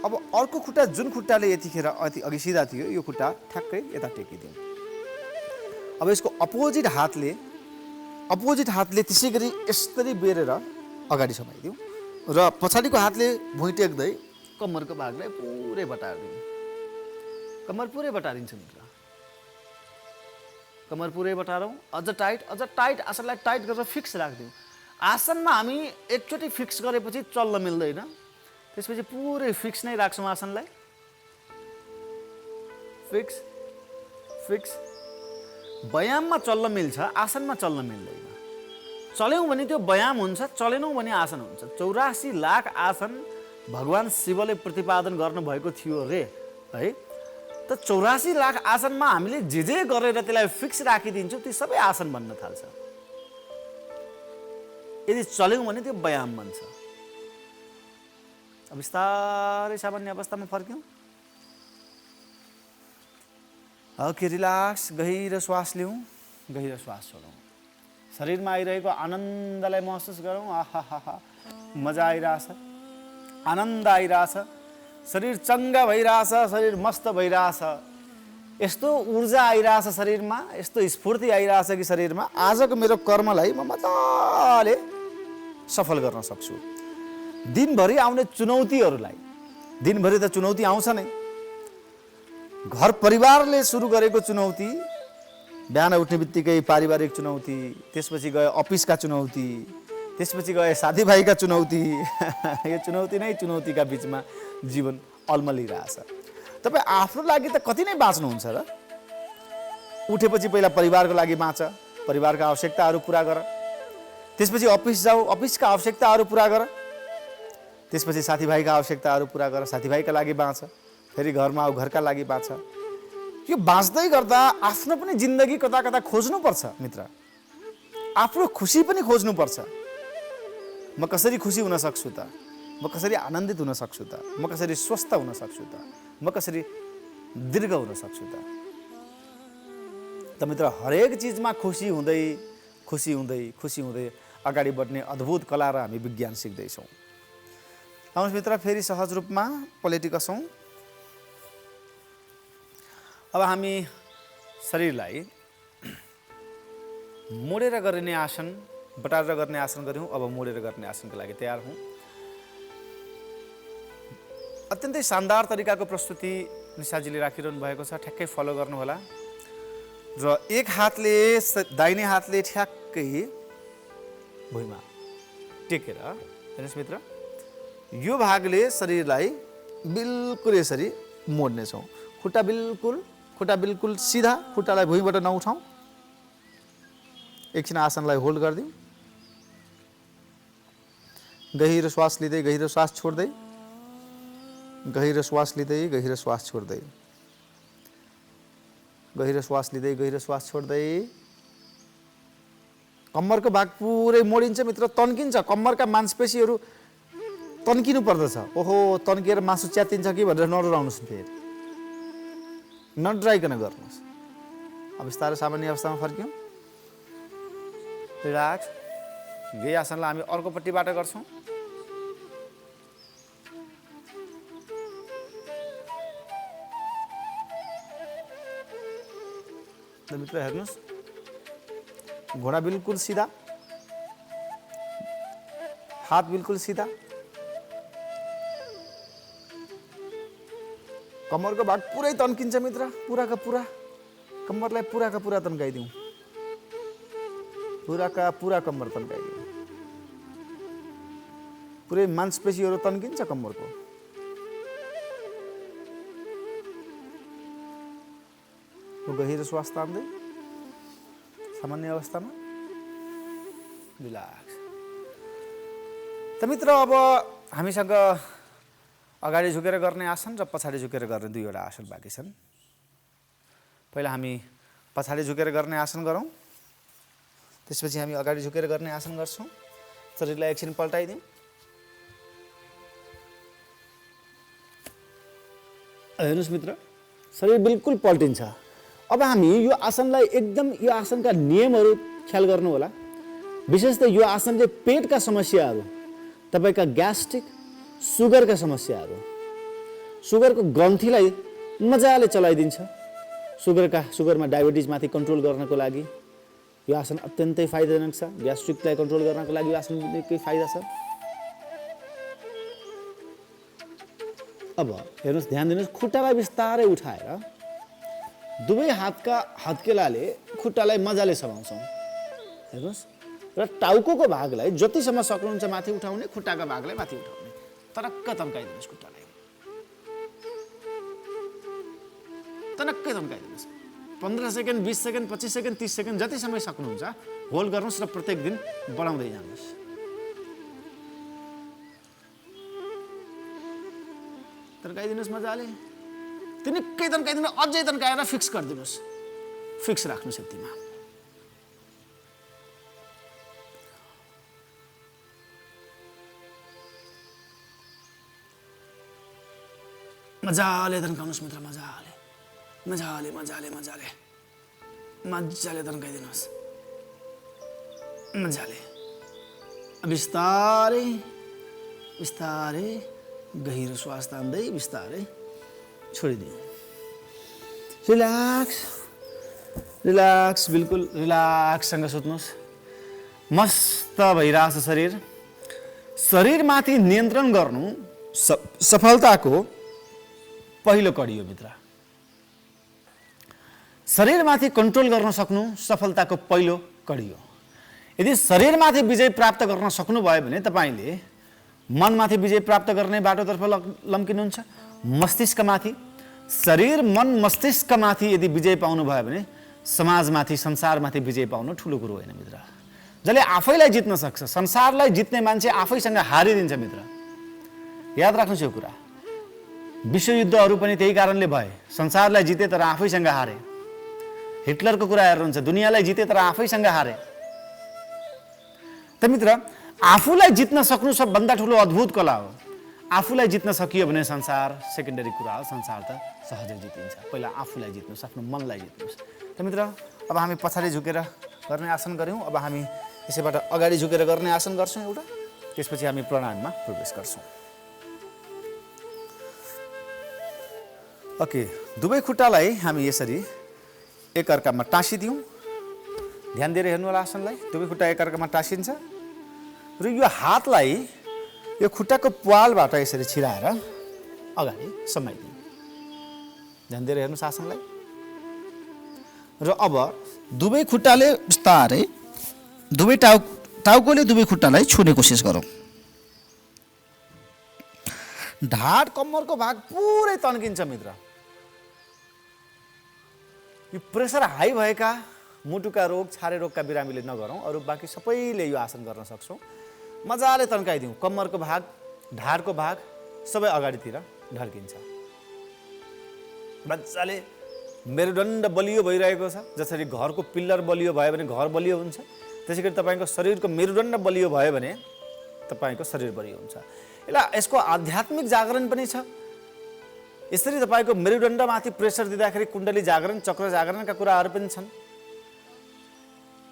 अब अर्को खुट्टा जुन खुट्टाले यतिखेर अघि सिधा थियो यो खुट्टा ठ्याक्कै यता टेकिदिउँ। अब यसको अपोजिट हातले त्यसै गरी यसरी बेरेर अगाडि समाइदिउँ र पछाडिको हातले भुइँ टेक्दै कम्मरको भागलाई पुरै बटारिदिउँ। कम्मर पुरै बटारिन्छ मित्र, कम्मर पुरै बटारौँ। अझ टाइट आसनलाई टाइट गरेर फिक्स राखिदिउँ। आसनमा हामी एकचोटि फिक्स गरेपछि चल्न मिल्दैन, त्यसपछि पुरै फिक्स नै राख्छौँ आसनलाई। फिक्स व्यायाममा चल्न मिल्छ, आसनमा चल्न मिल्दैन। चल्यौँ भने त्यो व्यायाम हुन्छ, चलेनौँ भने आसन हुन्छ। 84 लाख आसन भगवान् शिवले प्रतिपादन गर्नुभएको थियो रे है। त 84 लाख आसनमा हामीले जे गरेर त्यसलाई फिक्स राखिदिन्छौँ ती सबै आसन बन्न थाल्छ। यदि चल्यौँ भने त्यो व्यायाम बन्छ। अब बिस्तारै सामान्य अवस्थामा फर्क्यौँ। ओके, रिल्याक्स, गहिरो श्वास लिउँ, गहिरो श्वास छोडौँ। शरीरमा आइरहेको आनन्दलाई महसुस गरौँ। आहा, मजा आइरहेछ, आनन्द आइरहेछ, शरीर चङ्गा भइरहेछ, शरीर मस्त भइरहेछ, यस्तो ऊर्जा आइरहेछ शरीरमा, यस्तो स्फूर्ति आइरहेछ कि शरीरमा आजको मेरो कर्मलाई म मजाले सफल गर्न सक्छु। दिनभरि आउने चुनौतीहरूलाई, दिनभरि त चुनौती आउँछ नै, घर परिवारले सुरु गरेको चुनौती, बिहान उठ्ने बित्तिकै पारिवारिक चुनौती, त्यसपछि गए अफिसका चुनौती, त्यसपछि गए साथीभाइका चुनौती यो चुनौती नै चुनौतीका बिचमा जीवन अल्मलिरहेछ। तपाईँ आफ्नो लागि त कति नै बाँच्नुहुन्छ र? उठेपछि पहिला परिवारको लागि बाँच, परिवारका आवश्यकताहरू पुरा गर, त्यसपछि अफिस जाऊ, अफिसका आवश्यकताहरू पुरा गर, त्यसपछि साथीभाइका आवश्यकताहरू पुरा गर, साथीभाइका लागि बाँच, फेरि घरमा आऊ, घरका लागि बाँच। यो बाँच्दै गर्दा आफ्नो पनि जिन्दगी कता कता खोज्नुपर्छ मित्र, आफ्नो खुसी पनि खोज्नुपर्छ। म कसरी खुसी हुन सक्छु त, म कसरी आनन्दित हुन सक्छु त, म कसरी स्वस्थ हुन सक्छु त, म कसरी दीर्घ हुन सक्छु त मित्र, हरेक चिजमा खुसी हुँदै अगाडि बढ्ने अद्भुत कला र हामी विज्ञान सिक्दैछौँ। आउनुहोस् मित्र, फेरि सहज रूपमा पलेटी कसौँ। अब हामी शरीरलाई मोडेर गर्ने आसन, बटारेर गर्ने आसन गऱ्यौँ। अब मोडेर गर्ने आसनको लागि तयार हौँ। अत्यन्तै शानदार तरिकाको प्रस्तुति निशाजीले राखिरहनु भएको छ, ठ्याक्कै फलो गर्नुहोला। र एक हातले, दाहिने हातले ठ्याक्कै भुइँमा टेकेर, हेर्नुहोस् मित्र, यो भागले शरीरलाई बिल्कुल यसरी मोड्नेछौँ। खुट्टा बिल्कुल सिधा, खुट्टालाई भुइँबाट नउठाउँ। एकछिन आसनलाई होल्ड गरिदिउँ। गहिरो श्वास लिँदै गहिरो श्वास छोड्दै, गहिरो श्वास लिँदै गहिरो श्वास छोड्दै, गहिरो श्वास लिँदै गहिरो श्वास छोड्दै। कम्मरको भाग पुरै मोडिन्छ मित्र, तन्किन्छ। कम्मरका मांसपेशीहरू तन्किनु पर्दछ। ओहो, तन्किएर मासु च्यातिन्छ कि भनेर नडराउनुहोस्, फेरि नडराइकन गर्नुहोस्। अब बिस्तारै सामान्य अवस्थामा फर्क्यौँ। रिल्याक्स। यही आसनलाई हामी अर्कोपट्टिबाट गर्छौँ। मित्र हेर्नुहोस्, घोडा बिल्कुल सिधा, हात बिल्कुल सिधा, कम्मरको भाग पुरै तन्किन्छ मित्र, पुराका पुरा कम्मरलाई पुराका पुरा तन्काइदिउँ, पुराका पुरा कम्मर तन्काइदिउँ। पुरै मांसपेशीहरू तन्किन्छ कम्मरको। गहिरो श्वास तान्दै सामान्य अवस्थामा रिल्याक्स। त मित्र, अब हामीसँग अगाडि झुकेर गर्ने आसन र पछाडि झुकेर गर्ने दुईवटा आसन बाँकी छन्। पहिला हामी पछाडि झुकेर गर्ने आसन गरौँ, त्यसपछि हामी अगाडि झुकेर गर्ने आसन गर्छौँ। शरीरलाई एकछिन पल्टाइदिउँ। हेर्नुहोस् मित्र, शरीर बिल्कुल पल्टिन्छ। अब हामी यो आसनलाई एकदम, यो आसनका नियमहरू ख्याल गर्नु होला। विशेष त यो आसनले पेटका समस्याहरू, तपाईँका ग्यास्ट्रिक, सुगरका समस्याहरू, सुगरको ग्रन्थीलाई मजाले चलाइदिन्छ। सुगरमा डायबिटिजमाथि कन्ट्रोल गर्नको लागि यो आसन अत्यन्तै फाइदाजनक छ। ग्यास्ट्रिकलाई कन्ट्रोल गर्नको लागि यो आसन निकै फाइदा छ। अब हेर्नुहोस्, ध्यान दिनुहोस्, खुट्टालाई बिस्तारै उठाएर दुवै हातका हत्केलाले खुट्टालाई मजाले समाउँछौँ। हेर्नुहोस्, र टाउको भागलाई जतिसम्म सक्नुहुन्छ माथि उठाउने, खुट्टाका भागलाई माथि उठाउने, तनक्क तन्काइदिनुहोस्। खुट्टालाई तनक्कै तन्काइदिनुहोस्। 15 सेकेन्ड, 20 सेकेन्ड, 25 सेकेन्ड, 30 सेकेन्ड जति समय सक्नुहुन्छ होल्ड गर्नुहोस् र प्रत्येक दिन बढाउँदै जानुहोस्। तन्काइदिनुहोस् मजाले, तिनिक्कै तन्काइदिनु, अझै तन्काएर फिक्स गरिदिनुहोस्। फिक्स राख्नुहोस् यतिमा। मजाले तन्काउनुहोस् मित्र, मजाले मजाले मजाले मजाले मजाले तन्काइदिनुहोस्। मजाले बिस्तारै बिस्तारै गहिरो श्वास तान्दै बिस्तारै छोडिदिउँ। रिल्याक्स रिल्याक्स, बिल्कुल रिल्याक्ससँग सुत्नुहोस्। मस्त भइरहेछ शरीर। शरीरमाथि नियन्त्रण गर्नु सफलताको पहिलो कडी हो मित्र। शरीरमाथि कन्ट्रोल गर्न सक्नु सफलताको पहिलो कडी हो। यदि शरीरमाथि विजय प्राप्त गर्न सक्नुभयो भने तपाईँले मनमाथि विजय प्राप्त गर्ने बाटोतर्फ लम्किनुहुन्छ। मस्तिष्कमाथि, शरीर मन मस्तिष्कमाथि यदि विजय पाउनुभयो भने समाजमाथि, संसारमाथि विजय पाउनु ठुलो कुरो होइन मित्र। जसले आफैलाई जित्न सक्छ, संसारलाई जित्ने मान्छे आफैसँग हारिदिन्छ मित्र। याद राख्नुहोस् यो कुरा। विश्वयुद्धहरू पनि त्यही कारणले भए। संसारलाई जिते तर आफैसँग हारे। हिटलरको कुरा हेर्नुहुन्छ, दुनियाँलाई जिते तर आफैसँग हारे। त मित्र, आफूलाई जित्न सक्नु सबभन्दा ठुलो अद्भुत कला हो। आफूलाई जित्न सकियो भने संसार सेकेन्डरी कुरा हो। संसार त सहजै जितिन्छ। पहिला आफूलाई जित्नुहोस्, आफ्नो मनलाई जित्नुहोस्। त मित्र, अब हामी पछाडि झुकेर गर्ने आसन गऱ्यौँ। अब हामी यसैबाट अगाडि झुकेर गर्ने आसन गर्छौँ एउटा। त्यसपछि हामी प्राणायाममा प्रवेश गर्छौँ। ओके, दुवै खुट्टालाई हामी यसरी एकअर्कामा टाँसिदिउँ। ध्यान दिएर हेर्नु होला आसनलाई। दुवै खुट्टा एकअर्कामा टाँसिन्छ र यो हातलाई यो खुट्टाको प्वालबाट यसरी छिराएर अगाडि समाइदिउँ। ध्यान दिएर हेर्नुहोस् आसनलाई। र अब दुवै खुट्टाले बिस्तारै दुवै टाउकोले दुवै खुट्टालाई छुने कोसिस गरौँ। ढाड कम्मरको भाग पुरै तन्किन्छ मित्र। यो प्रेसर हाई भएका मुटुका रोग, छारे रोगका बिरामीले नगरौँ, अरू बाँकी सबैले यो आसन गर्न सक्छौँ। मजाले तन्काइदिउँ। कम्मरको भाग, ढाडको भाग सबै अगाडितिर ढल्किन्छ। मजाले मेरुदण्ड बलियो भइरहेको छ। जसरी घरको पिल्लर बलियो भयो भने घर बलियो हुन्छ, त्यसै गरी तपाईँको शरीरको मेरुदण्ड बलियो भयो भने तपाईँको शरीर बलियो हुन्छ। यसको आध्यात्मिक जागरण पनि छ। यसरी तपाईँको मेरुदण्डमाथि प्रेसर दिँदाखेरि कुण्डली जागरण, चक्र जागरणका कुराहरू पनि छन्।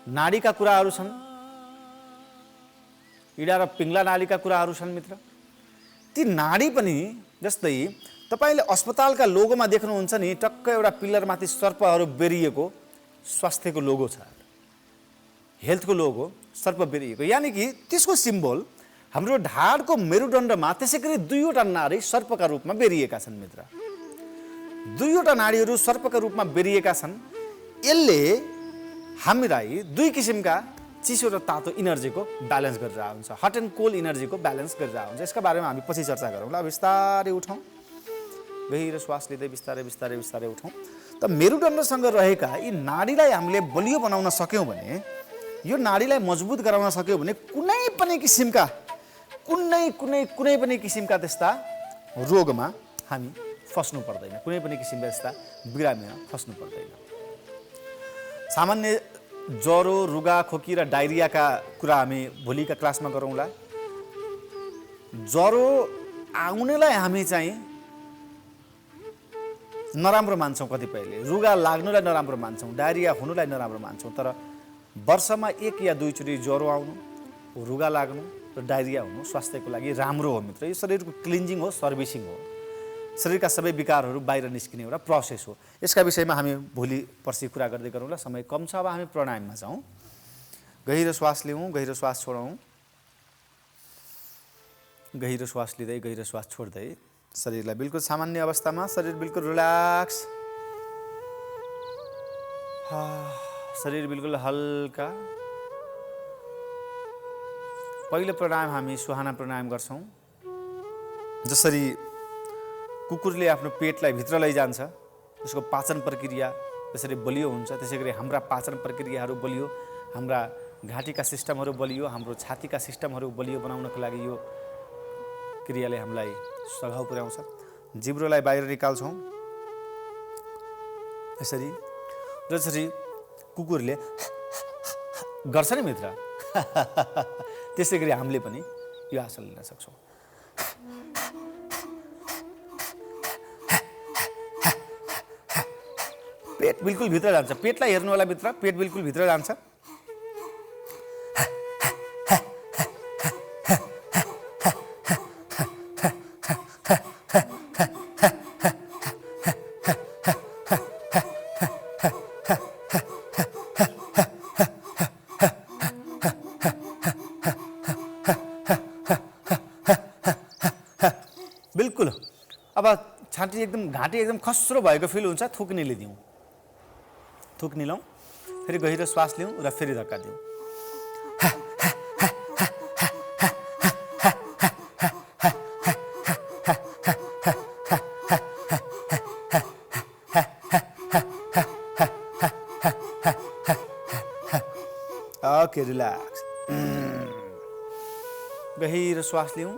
नाडीका कुराहरू छन्। इडा र पिङ्गला नाडीका कुराहरू छन् मित्र। ती नाडी पनि जस्तै तपाईँले अस्पतालका लोगोमा देख्नुहुन्छ नि, टक्क एउटा पिल्लरमाथि सर्पहरू बेरिएको स्वास्थ्यको लोगो छ। हेल्थको लोगो सर्प बेरिएको, यानि कि त्यसको सिम्बल हाम्रो ढाडको मेरुदण्डमा त्यसै गरी दुईवटा नाडी सर्पका रूपमा बेरिएका छन् मित्र। दुईवटा नाडीहरू सर्पका रूपमा बेरिएका छन्। यसले हामीलाई दुई किसिमका चिसो र तातो इनर्जीको ब्यालेन्स गरेर हुन्छ। हट एन्ड कोल्ड इनर्जीको ब्यालेन्स गरेर हुन्छ। यसका बारेमा हामी पछि चर्चा गरौँ ल। बिस्तारै उठौँ। गहिरो श्वास लिँदै बिस्तारै बिस्तारै बिस्तारै उठौँ। त मेरुदण्डसँग रहेका यी नाडीलाई हामीले बलियो बनाउन सक्यौँ भने, यो नाडीलाई मजबुत गराउन सक्यौँ भने कुनै पनि किसिमका त्यस्ता रोगमा हामी फस्नु पर्दैन। कुनै पनि किसिमका त्यस्ता बिरामीमा फस्नु पर्दैन। सामान्य ज्वरो, रुगा, खोकी र डायरियाका कुरा हामी भोलिका क्लासमा गरौँला। ज्वरो आउनेलाई हामी चाहिँ नराम्रो मान्छौँ कतिपयले, रुगा लाग्नुलाई नराम्रो मान्छौँ, डायरिया हुनुलाई नराम्रो मान्छौँ। तर वर्षमा 1 या 2 चोटि ज्वरो आउनु, रुगा लाग्नु र डायरिया हुनु स्वास्थ्यको लागि राम्रो हो मित्र। यो शरीरको क्लिन्जिङ हो, सर्भिसिङ हो, शरीरका सबै विकारहरू बाहिर निस्किने एउटा प्रोसेस हो। यसका विषयमा हामी भोलि पर्सि कुरा गर्दै गरौँला, समय कम छ। अब हामी प्राणायाममा जाउँ। गहिरो श्वास लिउँ, गहिरो श्वास छोडौँ, गहिरो श्वास लिँदै गहिरो श्वास छोड्दै शरीरलाई बिल्कुल सामान्य अवस्थामा, शरीर बिल्कुल रिल्याक्स, शरीर बिल्कुल हल्का। पहिलो प्राणायाम हामी सुहाना प्राणायाम गर्छौँ। जसरी कुकुरले आफ्नो पेटलाई भित्र लैजान्छ, त्यसको पाचन प्रक्रिया त्यसरी बलियो हुन्छ, त्यसै गरी हाम्रा पाचन प्रक्रियाहरू बलियो, हाम्रा घाँटीका सिस्टमहरू बलियो, हाम्रो छातीका सिस्टमहरू बलियो बनाउनको लागि यो क्रियाले हामीलाई सघाउ पुर्याउँछ। जिब्रोलाई बाहिर निकाल्छौँ यसरी, जसरी कुकुरले गर्छ नि मित्र, त्यसै गरी हामीले पनि यो आसन लिन सक्छौँ। पेट बिल्कुल भित्र जान्छ, पेटलाई हेर्नु होला मित्र, पेट बिल्कुल भित्र जान्छ। बिल्कुल। अब छाती एकदम, घाँटी एकदम खस्रो भएको फिल हुन्छ, थुक्नीले दिउँ, थुक्नी लौँ, फेरि गहिरो श्वास लिउँ र फेरि धक्का दिउँ। Okay, relax. गहिरो श्वास लिउँ,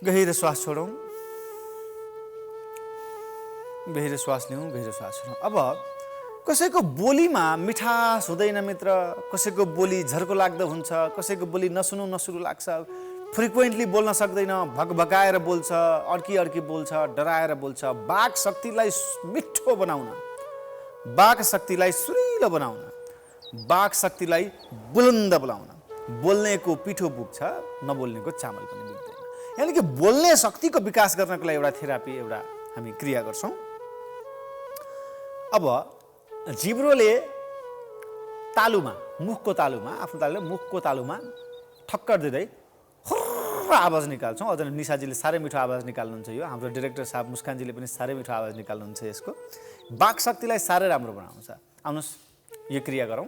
गहिरो श्वास छोडौँ, गहिरो श्वास लिउँ, गहिरो श्वास छोडौँ। अब कसैको बोलीमा मिठास हुँदैन मित्र, कसैको बोली झर्को लाग्दो हुन्छ, कसैको बोली नसुरु लाग्छ, फ्रिक्वेन्टली बोल्न सक्दैन, भकभकाएर बोल्छ, अड्की बोल्छ, डराएर बोल्छ। वाक शक्तिलाई मिठो बनाउन, वाक शक्तिलाई सुरिलो बनाउन, वाक शक्तिलाई बुलन्द बनाउन बोल्नेको पिठो पुग्छ, नबोल्नेको चामल पनि पुग्दैन। यानि कि बोल्ने शक्तिको विकास गर्नको लागि एउटा थेरापी, एउटा हामी क्रिया गर्छौँ। अब जिब्रोले तालुमा, मुखको तालुमा, आफ्नो तालुले मुखको तालुमा ठक्कर दिँदै हुर्र आवाज निकाल्छौँ। अझ निशाजीले साह्रै मिठो आवाज निकाल्नुहुन्छ, यो हाम्रो डाइरेक्टर साहब मुस्कानजीले पनि साह्रै मिठो आवाज निकाल्नुहुन्छ। यसको वाक शक्तिलाई साह्रै राम्रो बनाउँछ। आउनुहोस् यो क्रिया गरौँ।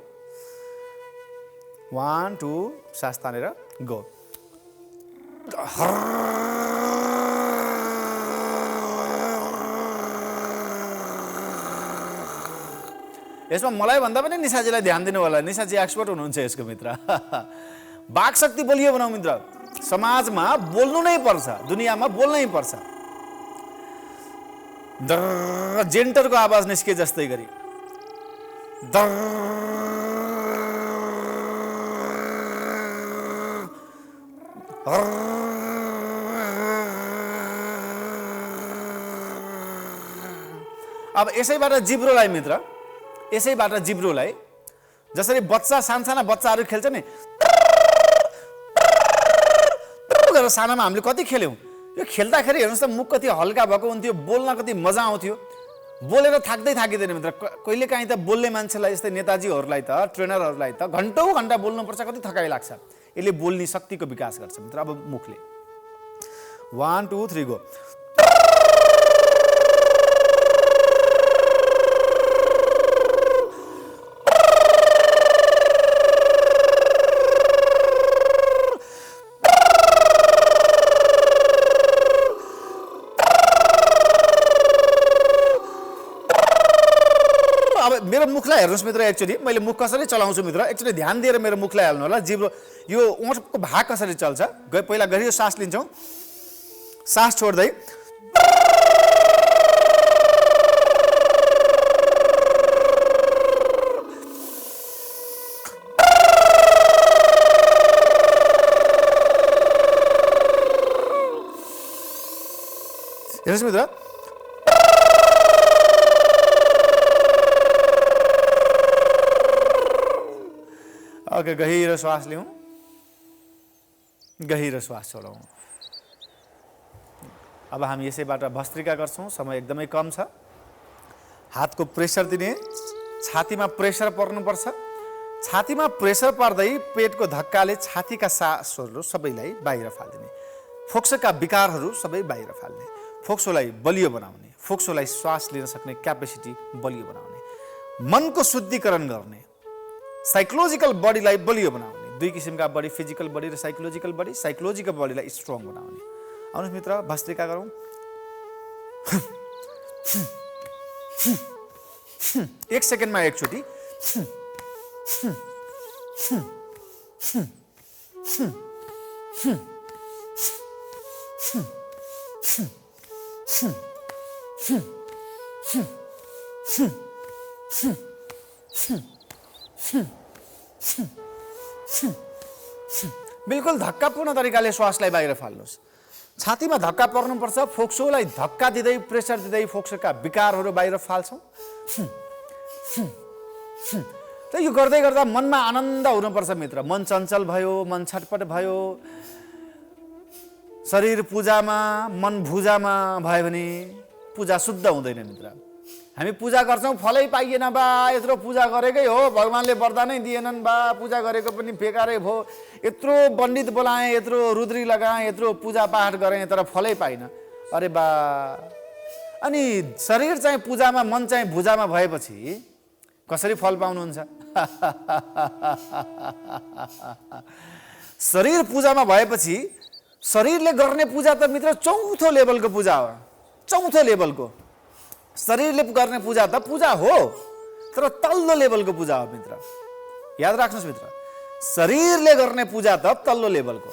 1 2 सास तानेर गो। यसमा मलाई भन्दा पनि निशाजीलाई ध्यान दिनु होला, निशाजी एक्सपर्ट हुनुहुन्छ यसको मित्र। वाक शक्ति बलियो बनाऊ मित्र। समाजमा बोल्नु नै पर्छ, दुनियाँमा बोल्नै पर्छ। जेन्टरको आवाज निस्के जस्तै गरी अब यसैबाट जिब्रोलाई मित्र, यसैबाट जिब्रोलाई, जसरी बच्चा साना बच्चाहरू खेल्छ नि, गरेर सानामा हामीले कति खेल्यौँ। यो खेल्दाखेरि हेर्नुहोस् त मुख कति हल्का भएको हुन्थ्यो, बोल्न कति मजा आउँथ्यो, बोलेर थाकिँदैन मित्र। कहिलेकाहीँ त बोल्ने मान्छेलाई, यस्तै नेताजीहरूलाई त, ट्रेनरहरूलाई त घन्टौँ घन्टा बोल्नुपर्छ, कति थकाइ लाग्छ। यसले बोल्ने शक्तिको विकास गर्छ मित्र। अब मुखले 1 2 3 गो। मेरो मुखलाई हेर्नुहोस् मित्र, एक्चुअली मैले मुख कसरी चलाउँछु मित्र, एक्चुअली ध्यान दिएर मेरो मुखलाई हेर्नु होला। जिब्रो यो ओठको भाग कसरी चल्छ, पहिला गहिरो सास लिन्छौँ, सास छोड्दै हेर्नुहोस् मित्र, ओके, गहिरो श्वास लिउँ, गहिरो श्वास छोडौँ। अब हामी यसैबाट भस्त्रिका गर्छौँ, समय एकदमै कम छ। हातको प्रेसर दिने, छातीमा प्रेसर पर्नुपर्छ। छातीमा प्रेसर पर्दै पेटको धक्काले छातीका सासहरू सबैलाई बाहिर फाल्दिने, फोक्सोका विकारहरू सबै बाहिर फाल्ने, फोक्सोलाई बलियो बनाउने, फोक्सोलाई श्वास लिन सक्ने क्यापेसिटी बलियो बनाउने, मनको शुद्धिकरण गर्ने, साइकोलोजिकल बडीलाई बलियो बनाउने। दुई किसिमका बडी, फिजिकल बडी र साइकोलोजिकल बडी। साइकोलोजिकल बडीलाई स्ट्रङ बनाउने। आउनुहोस् मित्र, भस्त्रिका गरौँ। 1 सेकेन्डमा एकचोटि। बिल्कुल धक्कापूर्ण तरिकाले श्वासलाई बाहिर फाल्नुहोस्। छातीमा धक्का पर्नुपर्छ, फोक्सोलाई धक्का दिँदै, प्रेसर दिँदै फोक्सोका विकारहरू बाहिर फाल्छौँ। त यो गर्दै गर्दा मनमा आनन्द हुनुपर्छ मित्र। मन चञ्चल भयो, मन छटपट भयो, शरीर पूजामा, मन भुजामा भयो भने पूजा शुद्ध हुँदैन मित्र। हामी पूजा गर्छौँ, फलै पाइएन बा, यत्रो पूजा गरेकै हो, भगवान्ले वरदानै दिएनन् बा, पूजा गरेको पनि बेकारै भयो, यत्रो पण्डित बोलाएँ, यत्रो रुद्री लगाएँ, यत्रो पूजा पाठ गरेँ, तर फलै पाइन। अरे बा, अनि शरीर चाहिँ पूजामा, मन चाहिँ भुजामा भएपछि कसरी फल पाउनुहुन्छ? शरीर पूजामा भएपछि शरीरले गर्ने पूजा त मित्र चौथो लेभलको पूजा हो। चौथो लेभलको शरीरले गर्ने पूजा त पूजा हो, तर तल्लो लेभलको पूजा हो मित्र। याद राख्नुहोस् मित्र, शरीरले गर्ने पूजा त तल्लो लेभलको।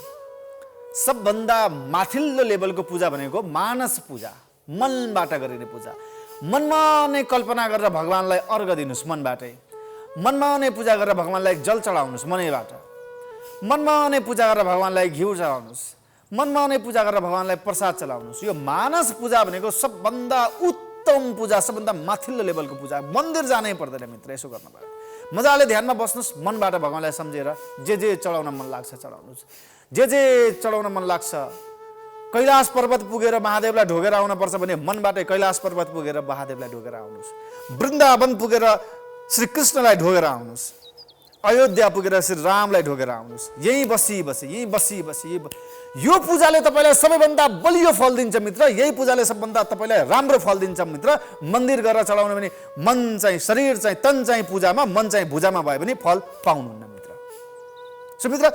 सबभन्दा माथिल्लो लेभलको पूजा भनेको मानस पूजा, मनबाट गरिने पूजा। मनमा नै कल्पना गरेर भगवान्लाई अर्घ दिनुहोस्, मनबाटै। मनमा नै पूजा गरेर भगवान्लाई जल चढाउनुहोस्, मनैबाट। मनमा नै पूजा गरेर भगवान्लाई घिउ चढाउनुहोस्, मनमा नै पूजा गरेर भगवान्लाई प्रसाद चढाउनुहोस्। यो मानस पूजा भनेको सबभन्दा उत्तम पूजा, सबभन्दा माथिल्लो लेभलको पूजा। मन्दिर जानै पर्दैन मित्र, यसो गर्न पर्यो। मजाले ध्यानमा बस्नुहोस्, मनबाट भगवान्लाई सम्झेर जे चढाउन मन लाग्छ चढाउनुहोस्। जे चढाउन मन लाग्छ, कैलाश पर्वत पुगेर महादेवलाई ढोगेर आउनुपर्छ भने मनबाटै कैलाश पर्वत पुगेर महादेवलाई ढोगेर आउनुहोस्। वृन्दावन पुगेर श्री कृष्णलाई ढोगेर आउनुहोस्। अयोध्या पुगेर श्री रामलाई ढोगेर आउनुहोस्। यहीँ बसी यो पूजाले तपाईँलाई सबैभन्दा बलियो फल दिन्छ मित्र। यही पूजाले सबभन्दा तपाईँलाई राम्रो फल दिन्छ मित्र। मन्दिर गरेर चढाउनु भने मन चाहिँ, शरीर चाहिँ, तन चाहिँ पूजामा, मन चाहिँ भुजामा भयो भने फल पाउनुहुन्न मित्र। सो मित्र,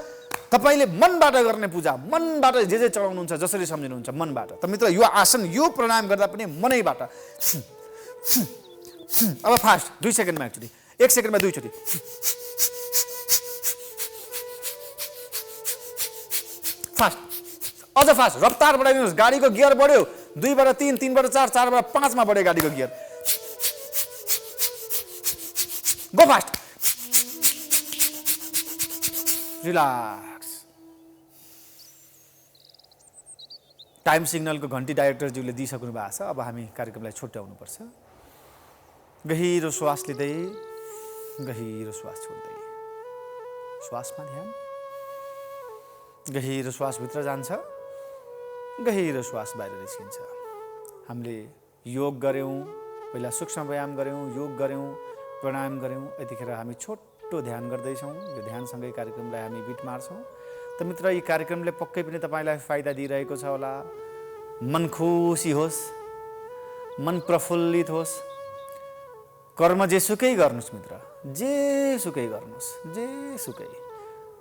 तपाईँले मनबाट गर्ने पूजा, मनबाट जे चढाउनुहुन्छ, जसरी सम्झिनुहुन्छ मनबाट। त मित्र, यो आसन, यो प्राणायाम गर्दा पनि मनैबाट। अब फास्ट 2 सेकेन्डमा एकचोटि, 1 सेकेन्डमा 2 चोटि। फास्ट, अझ फास्ट, रफ्तार बढाइदिनुहोस्। गाडीको गियर बढ्यो, 2 बाट 3, 3 बाट 4, 4 बाट 5 मा बढ्यो गाडीको gear. Go fast, relax. Time सिग्नलको घन्टी डाइरेक्टरज्यूले दिइसक्नु भएको छ। अब हामी कार्यक्रमलाई छुट्याउनुपर्छ। गहिरो श्वास लिँदै, गहिरो श्वास छोड्दै, श्वासमा ध्यान। गहिरो श्वास भित्र जान्छ, गहिरो श्वास बाहिर निस्किन्छ। हामीले योग गऱ्यौँ, पहिला सूक्ष्म व्यायाम गऱ्यौँ, योग गऱ्यौँ, प्राणायाम गऱ्यौँ। यतिखेर हामी छोटो ध्यान गर्दैछौँ। यो ध्यानसँगै कार्यक्रमलाई हामी बिट मार्छौँ। त मित्र, यी कार्यक्रमले पक्कै पनि तपाईँलाई फाइदा दिइरहेको छ होला। मन खुसी होस्, मन प्रफुल्लित होस्। कर्म जेसुकै गर्नुहोस् मित्र, जेसुकै गर्नुहोस्, जेसुकै,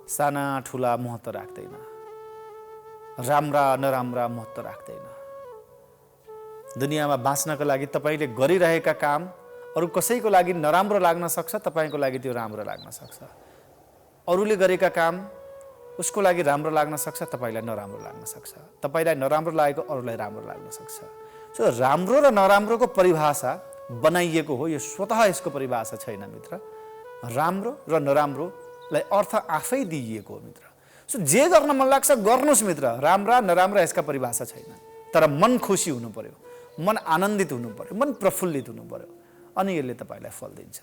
साना ठुला महत्त्व राख्दैन, राम्रा नराम्रा महत्त्व राख्दैन। दुनियाँमा बाँच्नको लागि तपाईँले गरिरहेका काम अरू कसैको लागि नराम्रो लाग्न सक्छ, तपाईँको लागि त्यो राम्रो लाग्न सक्छ। अरूले गरेका काम उसको लागि राम्रो लाग्न सक्छ, तपाईँलाई नराम्रो लाग्न सक्छ। तपाईँलाई नराम्रो लागेको अरूलाई राम्रो लाग्न सक्छ। सो राम्रो र नराम्रोको परिभाषा बनाइएको हो, यो स्वतः यसको परिभाषा छैन मित्र। राम्रो र नराम्रोलाई अर्थ आफै दिइएको हो मित्र। सो जे गर्न मन लाग्छ गर्नुहोस् मित्र, राम्रा नराम्रा यसका परिभाषा छैन। तर मन खुसी हुनु पर्यो, मन आनन्दित हुनु पर्यो, मन प्रफुल्लित हुनु पर्यो, अनि यसले तपाईलाई फल दिन्छ।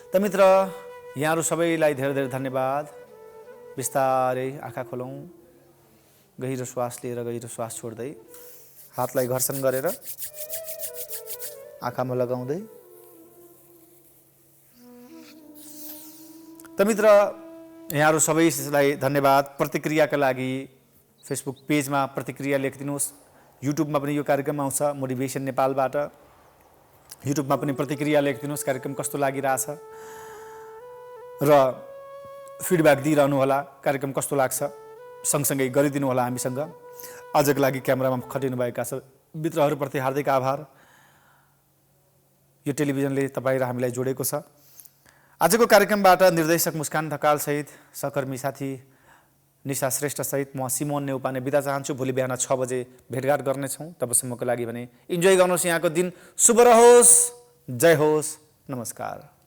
त मित्र, यहाँहरू सबैलाई धेरै धेरै धन्यवाद। बिस्तारै आँखा खोलौँ, गहिरो श्वास लिएर गहिरो श्वास छोड्दै हातलाई घर्षण गरेर आँखामा लगाउँदै। त मित्र, यहाँहरू सबैलाई धन्यवाद। प्रतिक्रियाका लागि फेसबुक पेजमा प्रतिक्रिया लेखिदिनुहोस्। युट्युबमा पनि यो कार्यक्रम आउँछ मोटिभेसन नेपालबाट, युट्युबमा पनि प्रतिक्रिया लेखिदिनुहोस्, कार्यक्रम कस्तो लागिरहेछ र फिडब्याक दिइरहनु होला, कार्यक्रम कस्तो लाग्छ सँगसँगै गरिदिनु होला हामीसँग। आजको लागि क्यामेरामा खटिनुभएका मित्रहरूप्रति हार्दिक आभार। यो टेलिभिजनले तपाईँ र हामीलाई जोडेको छ। आजको कार्यक्रमबाट निर्देशक मुस्कान ढकालसहित सहकर्मी साथी निशा श्रेष्ठसहित म सिमोन नेउपाने बिदा चाहन्छु। भोलि बिहान 6 बजे भेटघाट गर्नेछौँ। तबसम्मको लागि भने इन्जोय गर्नुहोस्। यहाँको दिन शुभ रहोस्। जय होस्। नमस्कार।